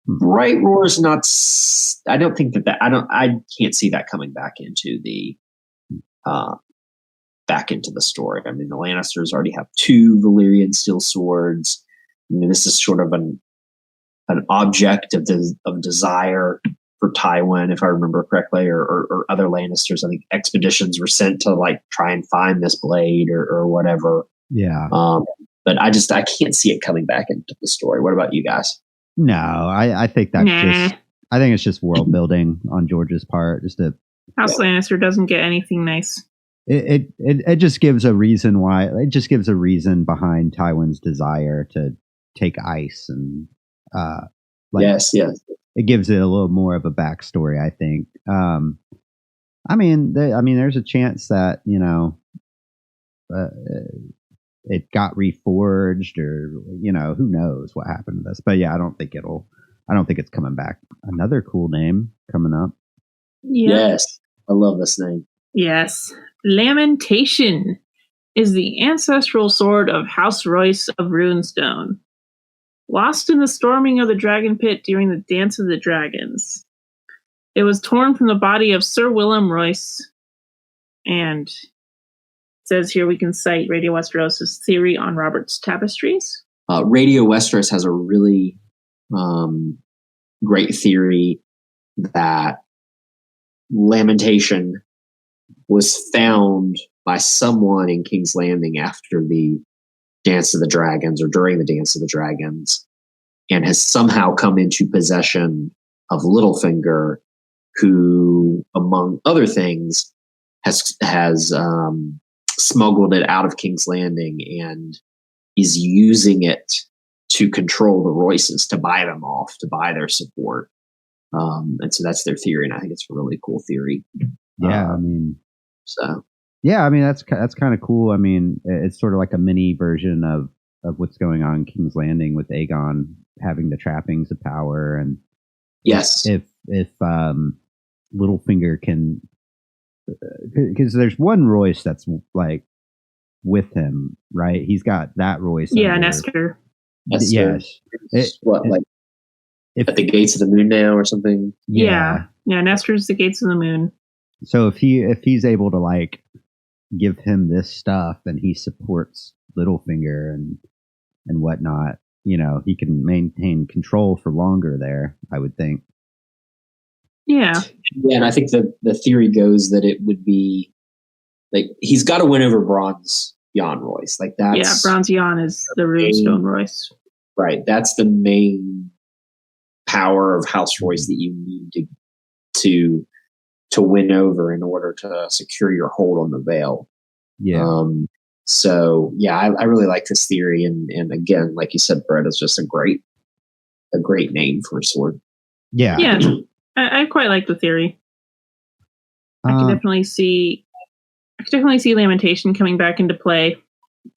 Bright Roar is not. I don't think that. I can't see that coming back into the story. I mean, the Lannisters already have 2 Valyrian steel swords. I mean, this is sort of an object of desire for Tywin, if I remember correctly, or other Lannisters. I think expeditions were sent to like try and find this blade or whatever. Yeah. But I can't see it coming back into the story. What about you guys? No, I think that's I think it's just world building on George's part. Just to House Lannister doesn't get anything nice. It just gives a reason why. It just gives a reason behind Tywin's desire to take ice and yes. It gives it a little more of a backstory, I think. I mean, there's a chance that it got reforged, or who knows what happened to this. But yeah, I don't think it's coming back. Another cool name coming up. Yes, I love this name. Yes, Lamentation is the ancestral sword of House Royce of Runestone, lost in the storming of the dragon pit during the Dance of the Dragons. It was torn from the body of Sir Willem Royce, and it says here we can cite Radio Westeros' theory on Robert's tapestries. Radio Westeros has a really great theory that Lamentation was found by someone in King's Landing after the Dance of the Dragons or during the Dance of the Dragons, and has somehow come into possession of Littlefinger, who, among other things, has smuggled it out of King's Landing and is using it to control the Royces, to buy them off, to buy their support. And so that's their theory, and I think it's a really cool theory. Yeah, that's kind of cool. I mean, it's sort of like a mini version of what's going on in King's Landing with Aegon having the trappings of power, and yes, if Littlefinger can, because there's one Royce that's like with him, right? He's got that Royce. Yeah, Nestor. Yes. At the gates of the moon now or something. Yeah, Nestor's the gates of the moon. So if he's able to like give him this stuff and he supports Littlefinger and whatnot, he can maintain control for longer there, I would think. Yeah, and I think the theory goes that it would be like he's got to win over Bronze Jan Royce. Like that's Bronze Jan is the Runestone Royce. Right, that's the main power of House Royce that you need to win over in order to secure your hold on the Vale. Yeah. So yeah, I really like this theory, and again, like you said, Brett, it's just a great name for a sword. Yeah. Yeah, I quite like the theory. I could definitely see Lamentation coming back into play,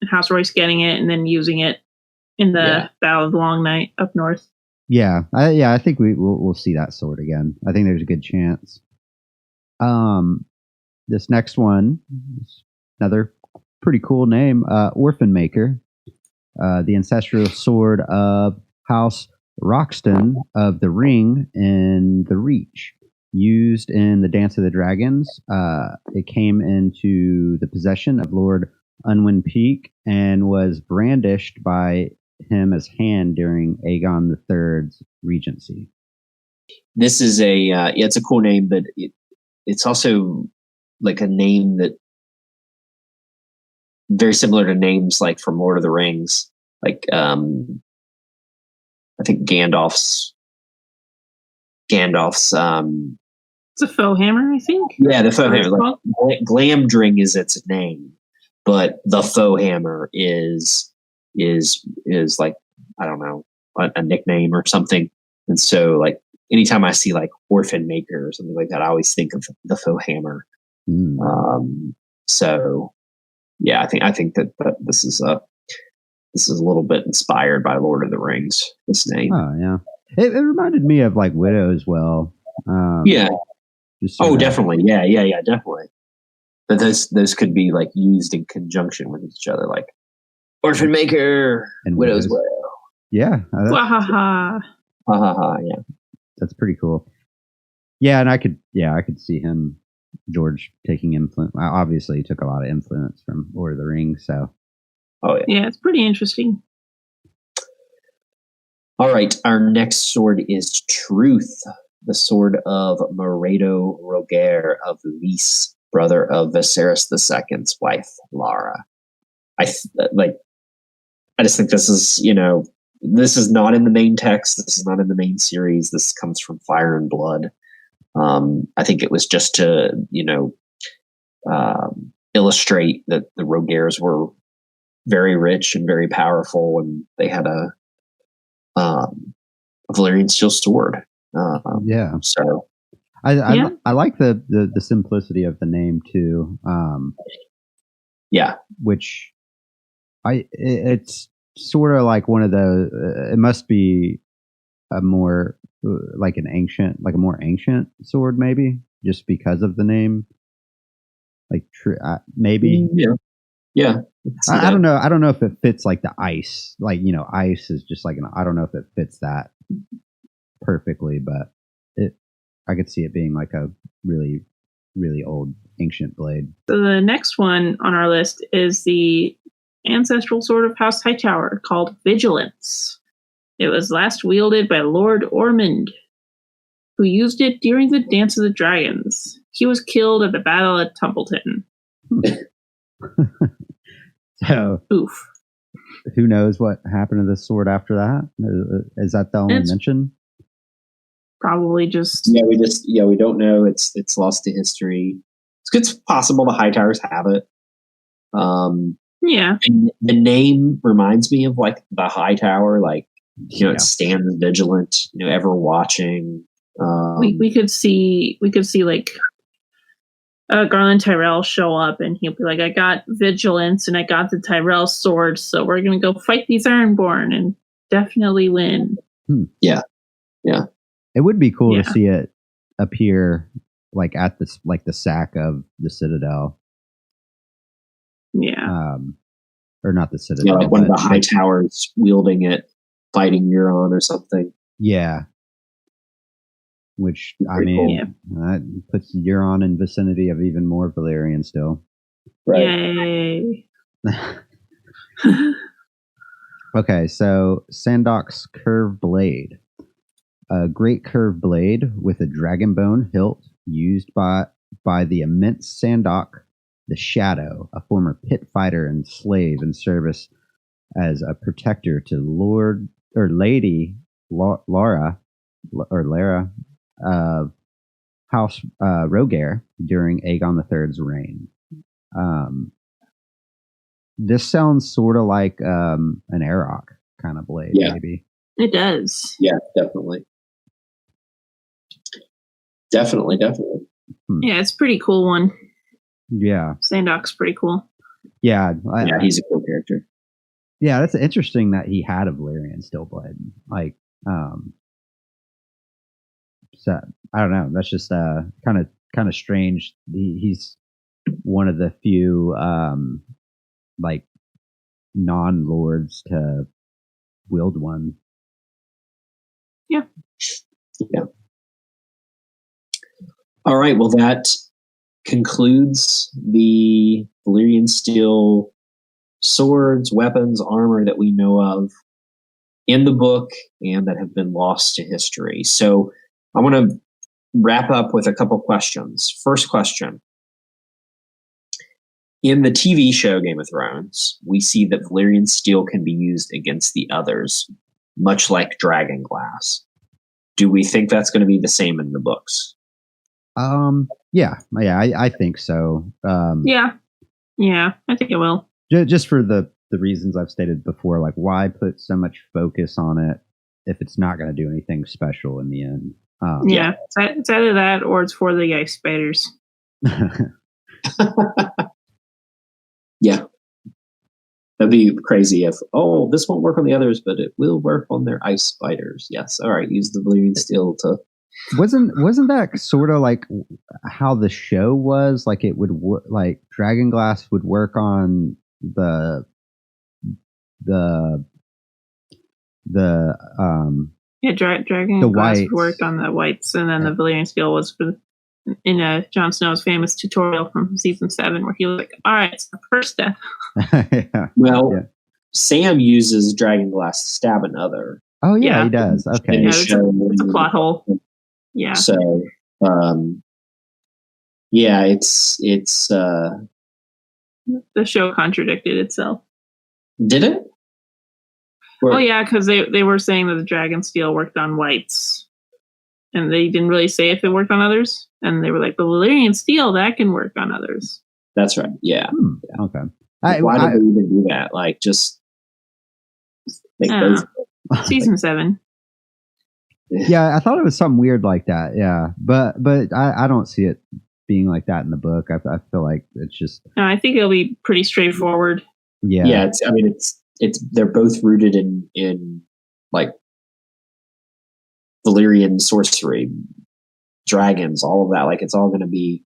and House Royce getting it and then using it in the Battle of the Long Night up north. Yeah, I think we'll see that sword again. I think there's a good chance. This next one is another pretty cool name, Orphan Maker, the ancestral sword of House Roxton of the Ring and the Reach. Used in the Dance of the Dragons, it came into the possession of Lord Unwin Peak and was brandished by him as hand during Aegon III's regency. This is it's a cool name, but it's also like a name that very similar to names like from Lord of the Rings, like I think Gandalf's it's a faux hammer, I think. Yeah, the faux hammer. Like, Glamdring is its name, but the faux hammer is like, I don't know, a nickname or something. And so, like, anytime I see like Orphan Maker or something like that, I always think of the faux hammer. So yeah, I think that this is a little bit inspired by Lord of the Rings. This name. Oh yeah, it reminded me of like Widow as well. Yeah. Definitely. Yeah, definitely. But those could be like used in conjunction with each other, like Orphan Maker and Widow's Wail. Yeah. Yeah. That's pretty cool. Yeah, and I could see him, George, taking influence. Obviously, he took a lot of influence from Lord of the Rings. So. Oh yeah. Yeah, it's pretty interesting. All right, our next sword is Truth. The sword of Moredo Roger of Lys, brother of Viserys II's wife, Lara. I just think this is, this is not in the main text. This is not in the main series. This comes from Fire and Blood. I think it was just to, illustrate that the Rogers were very rich and very powerful, and they had a Valyrian steel sword. So I like the simplicity of the name too. Which it's sort of like one of those. It must be a more like a more ancient sword, maybe just because of the name. Like maybe. Yeah. I don't know. I don't know if it fits like the ice. Like, ice is just like I don't know if it fits that perfectly, but I could see it being like a really, really old ancient blade. So the next one on our list is the ancestral sword of House Hightower called Vigilance. It was last wielded by Lord Ormond, who used it during the Dance of the Dragons. He was killed at the Battle at Tumbleton. So, oof. Who knows what happened to this sword after that? Is that the only mention? Probably just we don't know. It's lost to history. It's possible the Hightowers have it. Yeah. And the name reminds me of like the Hightower, like it stands vigilant, ever watching. We could see like Garland Tyrell show up, and he'll be like, "I got Vigilance, and I got the Tyrell sword, so we're gonna go fight these Ironborn and definitely win." Yeah. It would be cool to see it appear like at this, like the sack of the Citadel. Yeah. Or not the Citadel. Like one of the Hightowers wielding it, fighting Euron or something. Yeah. Which, that puts Euron in vicinity of even more Valyrian still. Right. Yay. Okay, so Sandok's Curved Blade. A great curved blade with a dragon bone hilt used by the immense Sandok the Shadow, a former pit fighter and slave in service as a protector to Lord or Lady Lara of House Roger during Aegon III's reign. This sounds sort of like an Aerok kind of blade, maybe. It does. Yeah, definitely. Definitely. Yeah, it's a pretty cool one. Yeah. Sandok's pretty cool. Yeah. Yeah, he's a cool character. Yeah, that's interesting that he had a Valyrian Stillblade. Like, so I don't know. That's just kind of strange. He's one of the few like non-lords to wield one. Yeah. Yeah. All right. Well, that concludes the Valyrian steel swords, weapons, armor that we know of in the book and that have been lost to history. So I want to wrap up with a couple questions. First question. In the TV show Game of Thrones, we see that Valyrian steel can be used against the others, much like dragon glass. Do we think that's going to be the same in the books? Yeah, I think so. Yeah, I think it will. Just for the reasons I've stated before, like why put so much focus on it if it's not going to do anything special in the end? Yeah, it's either that or it's for the ice spiders. Yeah. That'd be crazy if, this won't work on the others, but it will work on their ice spiders. Yes. All right. Use the Valyrian steel to. Wasn't that sort of like how the show was? Like it would like dragon glass would work on the dragon the glass whites. worked on the whites, and then the Valyrian steel was in Jon Snow's famous tutorial from season 7, where he was like, "All right, it's the first step." Yeah. Well, yeah. Sam uses dragon glass to stab another. Oh yeah, he does. Okay, yeah, it's a plot hole. Yeah. So, yeah, it's the show contradicted itself. Did it? Well, yeah, because they were saying that the dragon steel worked on whites, and they didn't really say if it worked on others. And they were like, the Valyrian steel, that can work on others. That's right. Yeah. Okay. Why did they even do that? Like, just season 7. Yeah, I thought it was something weird like that. Yeah, but I don't see it being like that in the book. I feel like it's just. No, I think it'll be pretty straightforward. Yeah. Yeah. It's they're both rooted in like Valyrian sorcery, dragons, all of that. Like it's all going to be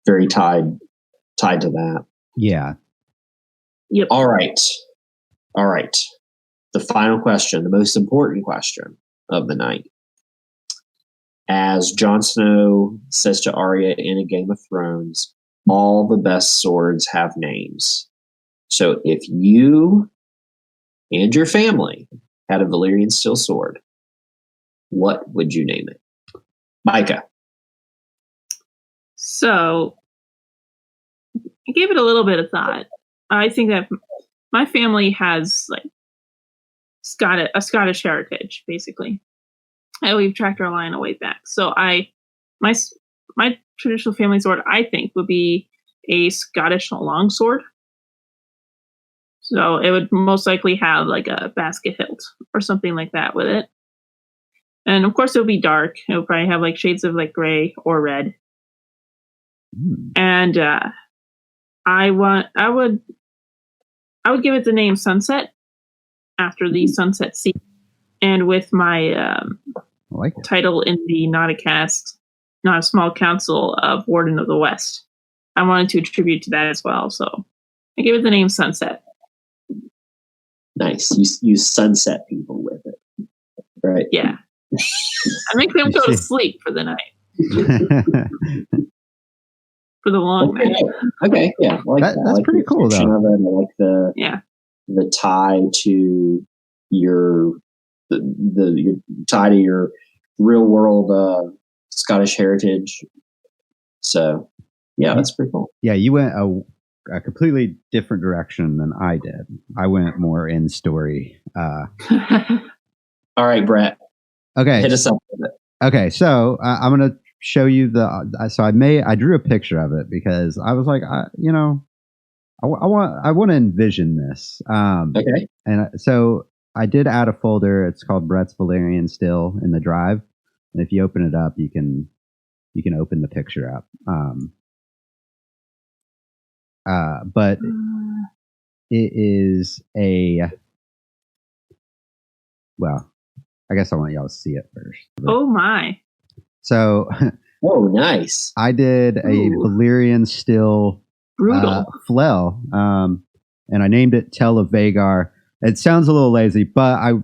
very tied to that. Yeah. Yep. All right. The final question, the most important question of the night. As Jon Snow says to Arya in A Game of Thrones, all the best swords have names. So if you and your family had a Valyrian steel sword, what would you name it? Micah. So I gave it a little bit of thought. I think that my family has like a Scottish heritage, basically. We've tracked our line way back. So my traditional family sword, I think, would be a Scottish longsword. So it would most likely have like a basket hilt or something like that with it. And of course it would be dark. It would probably have like shades of like gray or red. And I would give it the name Sunset after the Sunset Sea. And with my title in the Not a Small Council of Warden of the West, I wanted to attribute to that as well. So I gave it the name Sunset. Nice. You sunset people with it. Right. Yeah. I make them go to sleep for the night. For the long night. Okay. Yeah. That's like pretty cool, though. I like the tie to your tie to your real world Scottish heritage. So yeah, that's pretty cool. Yeah, you went a completely different direction than I did. I went more in story. All right, Brett. Okay, hit us up with it. Okay, so I'm gonna show you I drew a picture of it because I was like, I want to envision this. Okay, and so I did add a folder. It's called Brett's Valyrian Still in the drive. And if you open it up, you can open the picture up. But it is well, I guess I want y'all to see it first. Oh my. So oh, nice. I did a Valyrian still flail, and I named it Tell of Vagar. It sounds a little lazy, but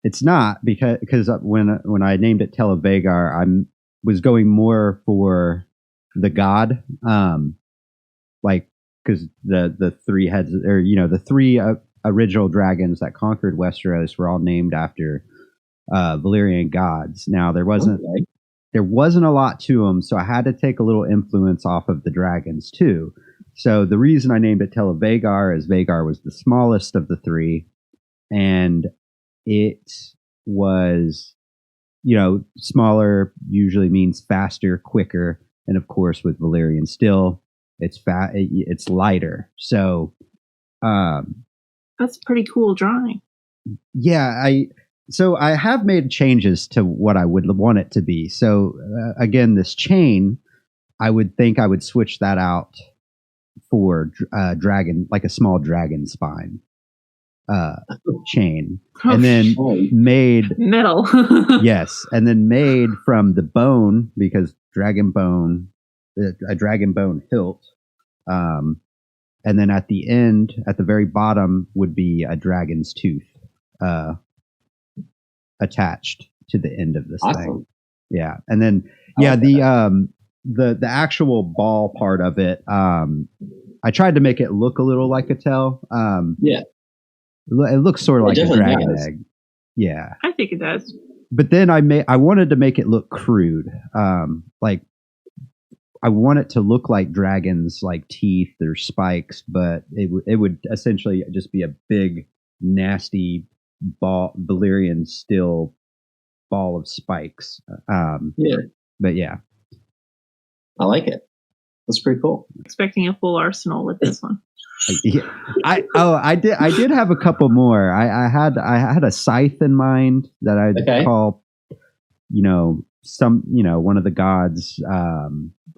it's not because when I named it Tell of Vagar, I was going more for the god, like because the three heads, or the three original dragons that conquered Westeros were all named after Valyrian gods. Now there wasn't a lot to them, so I had to take a little influence off of the dragons too. So the reason I named it Tell of Vagar is Vagar was the smallest of the three, and it was, smaller usually means faster, quicker, and of course with Valyrian still, it's lighter. So that's a pretty cool drawing. Yeah, I have made changes to what I would want it to be. So again, this chain, I would switch that out for dragon, like a small dragon spine chain, and then made metal. Yes, and then made from the bone, because dragon bone, a dragon bone hilt, and then at the end, at the very bottom, would be a dragon's tooth attached to the end of this thing. Yeah, and then the actual ball part of it, I tried to make it look a little like a tail. It looks sort of like a dragon egg. Yeah, I think it does. But then I wanted to make it look crude. Like I want it to look like dragons, like teeth or spikes, but it would essentially just be a big, nasty Valyrian still ball of spikes. But yeah, I like it. That's pretty cool. Expecting a full arsenal with this one. I did have a couple more. I had a scythe in mind that I'd call, one of the gods,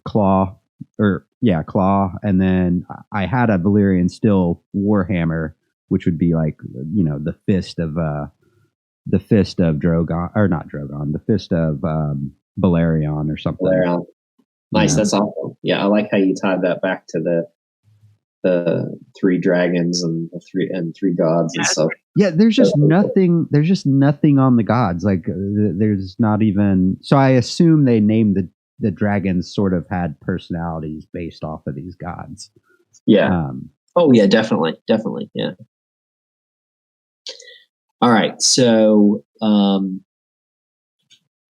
claw, and then I had a Valyrian still warhammer, which would be like, the fist of Drogon, or not Drogon, the fist of Valyrian or something. Valyrian. Nice, that's awesome. Yeah, I like how you tied that back to the three dragons and three gods and stuff. Yeah, there's just nothing. There's just nothing on the gods. Like there's not even. So I assume they named the dragons sort of had personalities based off of these gods. Yeah. Yeah, definitely. Yeah. All right, so I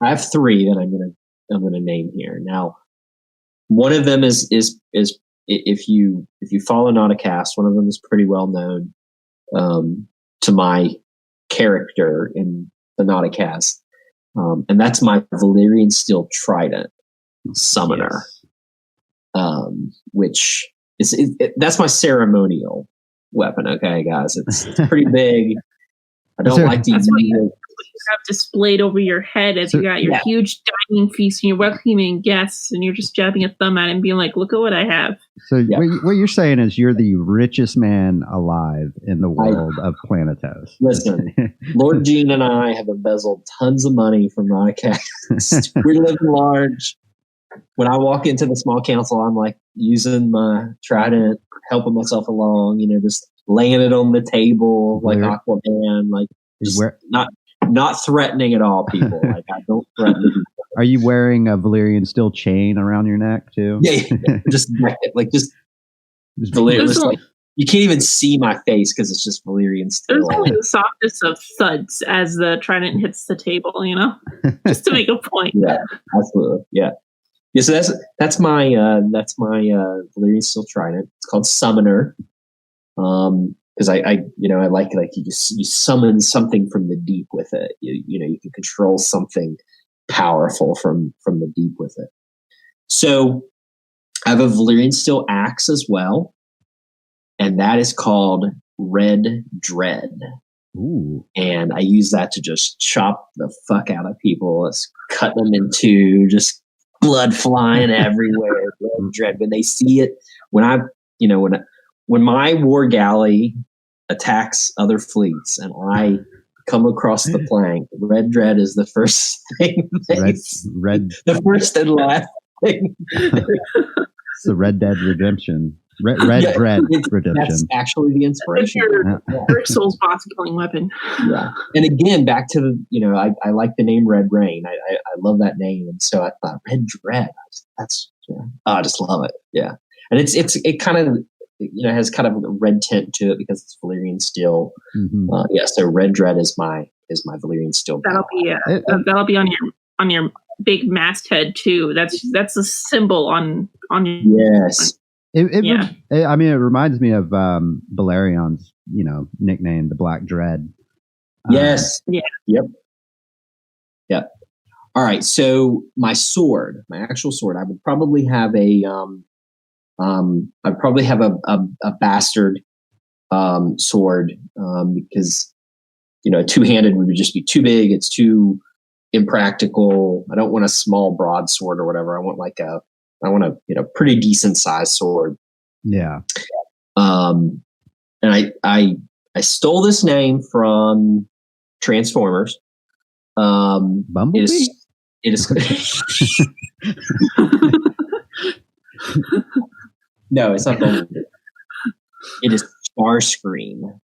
have three that I'm gonna name here. Now, one of them is if you follow Nauticast, one of them is pretty well known to my character in the Nauticast, and that's my Valyrian Steel Trident Summoner, which that's my ceremonial weapon. Okay, guys, it's pretty big. I don't like to use it. You have displayed over your head as you got your huge dining feast and you're welcoming guests and you're just jabbing a thumb at it and being like, look at what I have. So what you're saying is you're the richest man alive in the world of Planetos. Listen, Lord Gene and I have embezzled tons of money from Nauticast. We live large. When I walk into the small council, I'm like using my trident, helping myself along, just laying it on the table like Aquaman, like just not threatening at all, people. Like I don't threaten people. Are you wearing a Valyrian steel chain around your neck too? Yeah, just Valyrian. Just like you can't even see my face because it's just Valyrian steel. There's only the softest of thuds as the trident hits the table, just to make a point. Yeah, absolutely. Yeah. Yeah, so that's my Valyrian Steel Trident. It's called Summoner, because I like you summon something from the deep with it. You can control something powerful from the deep with it. So I have a Valyrian Steel Axe as well, and that is called Red Dread. Ooh. And I use that to just chop the fuck out of people. It's cut them in two, just blood flying everywhere. Red dread. When they see it, when my war galley attacks other fleets and I come across the plank, red dread is the first thing. The first and last thing. It's the Red Dead Redemption. Red Dread Redemption. That's actually the inspiration. Your soul's boss killing weapon. Yeah. And again, back to I like the name Red Rain. I love that name, and so I thought Red Dread. I just love it. Yeah, and it kind of has kind of a red tint to it because it's Valyrian steel. Mm-hmm. So Red Dread is my Valyrian steel. That'll be on your big masthead too. That's a symbol on your. Yes. I mean, it reminds me of Valyrian's, nickname, the Black Dread. Yes. Yeah. Yep. All right. So my actual sword, I would probably have a bastard sword because a two-handed would just be too big. It's too impractical. I don't want a small broadsword or whatever. I want a pretty decent sized sword. Yeah. And I stole this name from Transformers. Bumblebee? It is No, it's not Bumblebee. It is Starscream.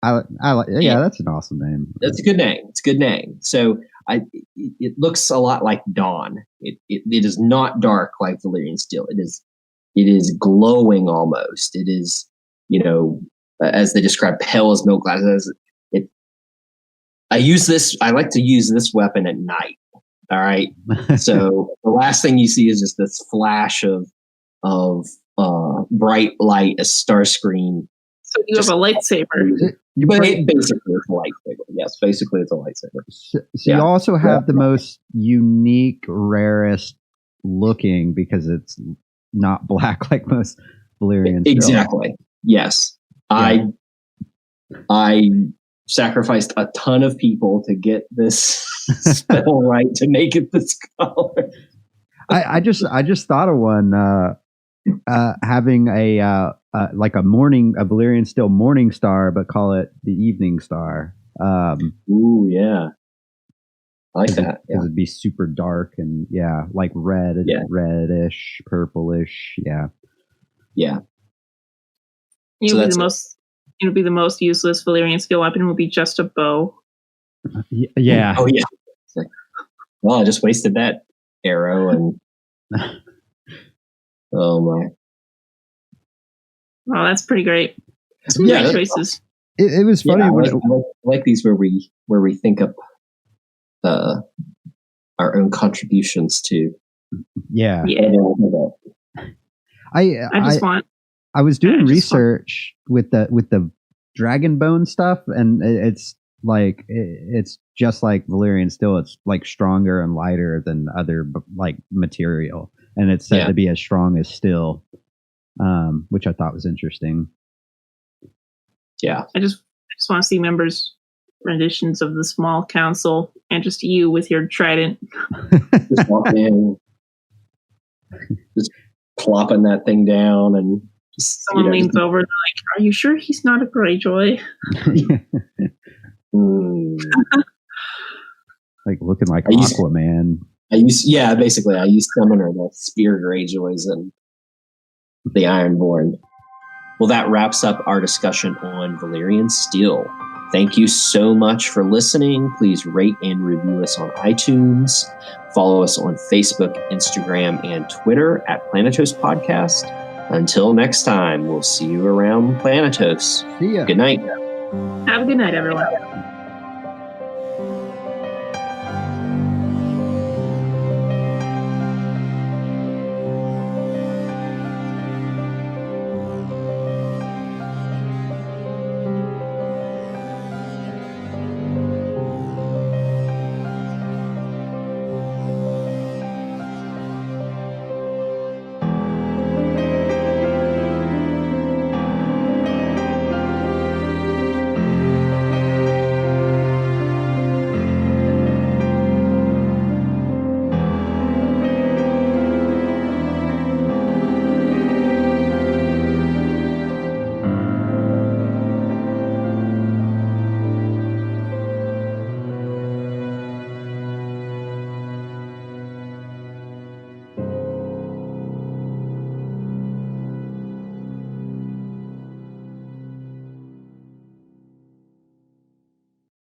That's an awesome name. That's a good name. It's a good name. So it looks a lot like dawn. It is not dark like Valyrian steel. It is glowing almost. It is, as they describe, pale as milk glass. I like to use this weapon at night. All right. So the last thing you see is just this flash of bright light, a Starscream. So you have a lightsaber. Basically, it's a lightsaber. Yes, basically, it's a lightsaber. So you also have the most unique, rarest looking because it's not black like most Valyrian. Exactly. Yes. Yeah. I sacrificed a ton of people to get this spell right to make it this color. I just thought of one having a Valyrian steel morning star, but call it the evening star. Ooh, yeah. I like that. Because it'd be super dark and like red, reddish, purplish. Yeah. Yeah. It would be the most useless Valyrian steel weapon. Would be just a bow. Yeah. Oh yeah. Well, I just wasted that arrow and. Oh my. Oh, that's pretty great. Some great choices. It was funny. I like these where we think up our own contributions to. Yeah. I was doing research with the dragon bone stuff, and it's like it's just like Valyrian steel. It's like stronger and lighter than other like material, and it's said to be as strong as steel, which I thought was interesting. Yeah, I just want to see members' renditions of the small council, and just you with your trident. Just walking in, just plopping that thing down and. Someone leans over and like, "Are you sure he's not a Greyjoy?" Like looking like Aquaman. I use Summoner, the Spear Greyjoys, and the Ironborn. Well, that wraps up our discussion on Valyrian steel. Thank you so much for listening. Please rate and review us on iTunes. Follow us on Facebook, Instagram, and Twitter at Planetos Podcast. Until next time, we'll see you around Planetos. See ya. Good night. Have a good night, everyone.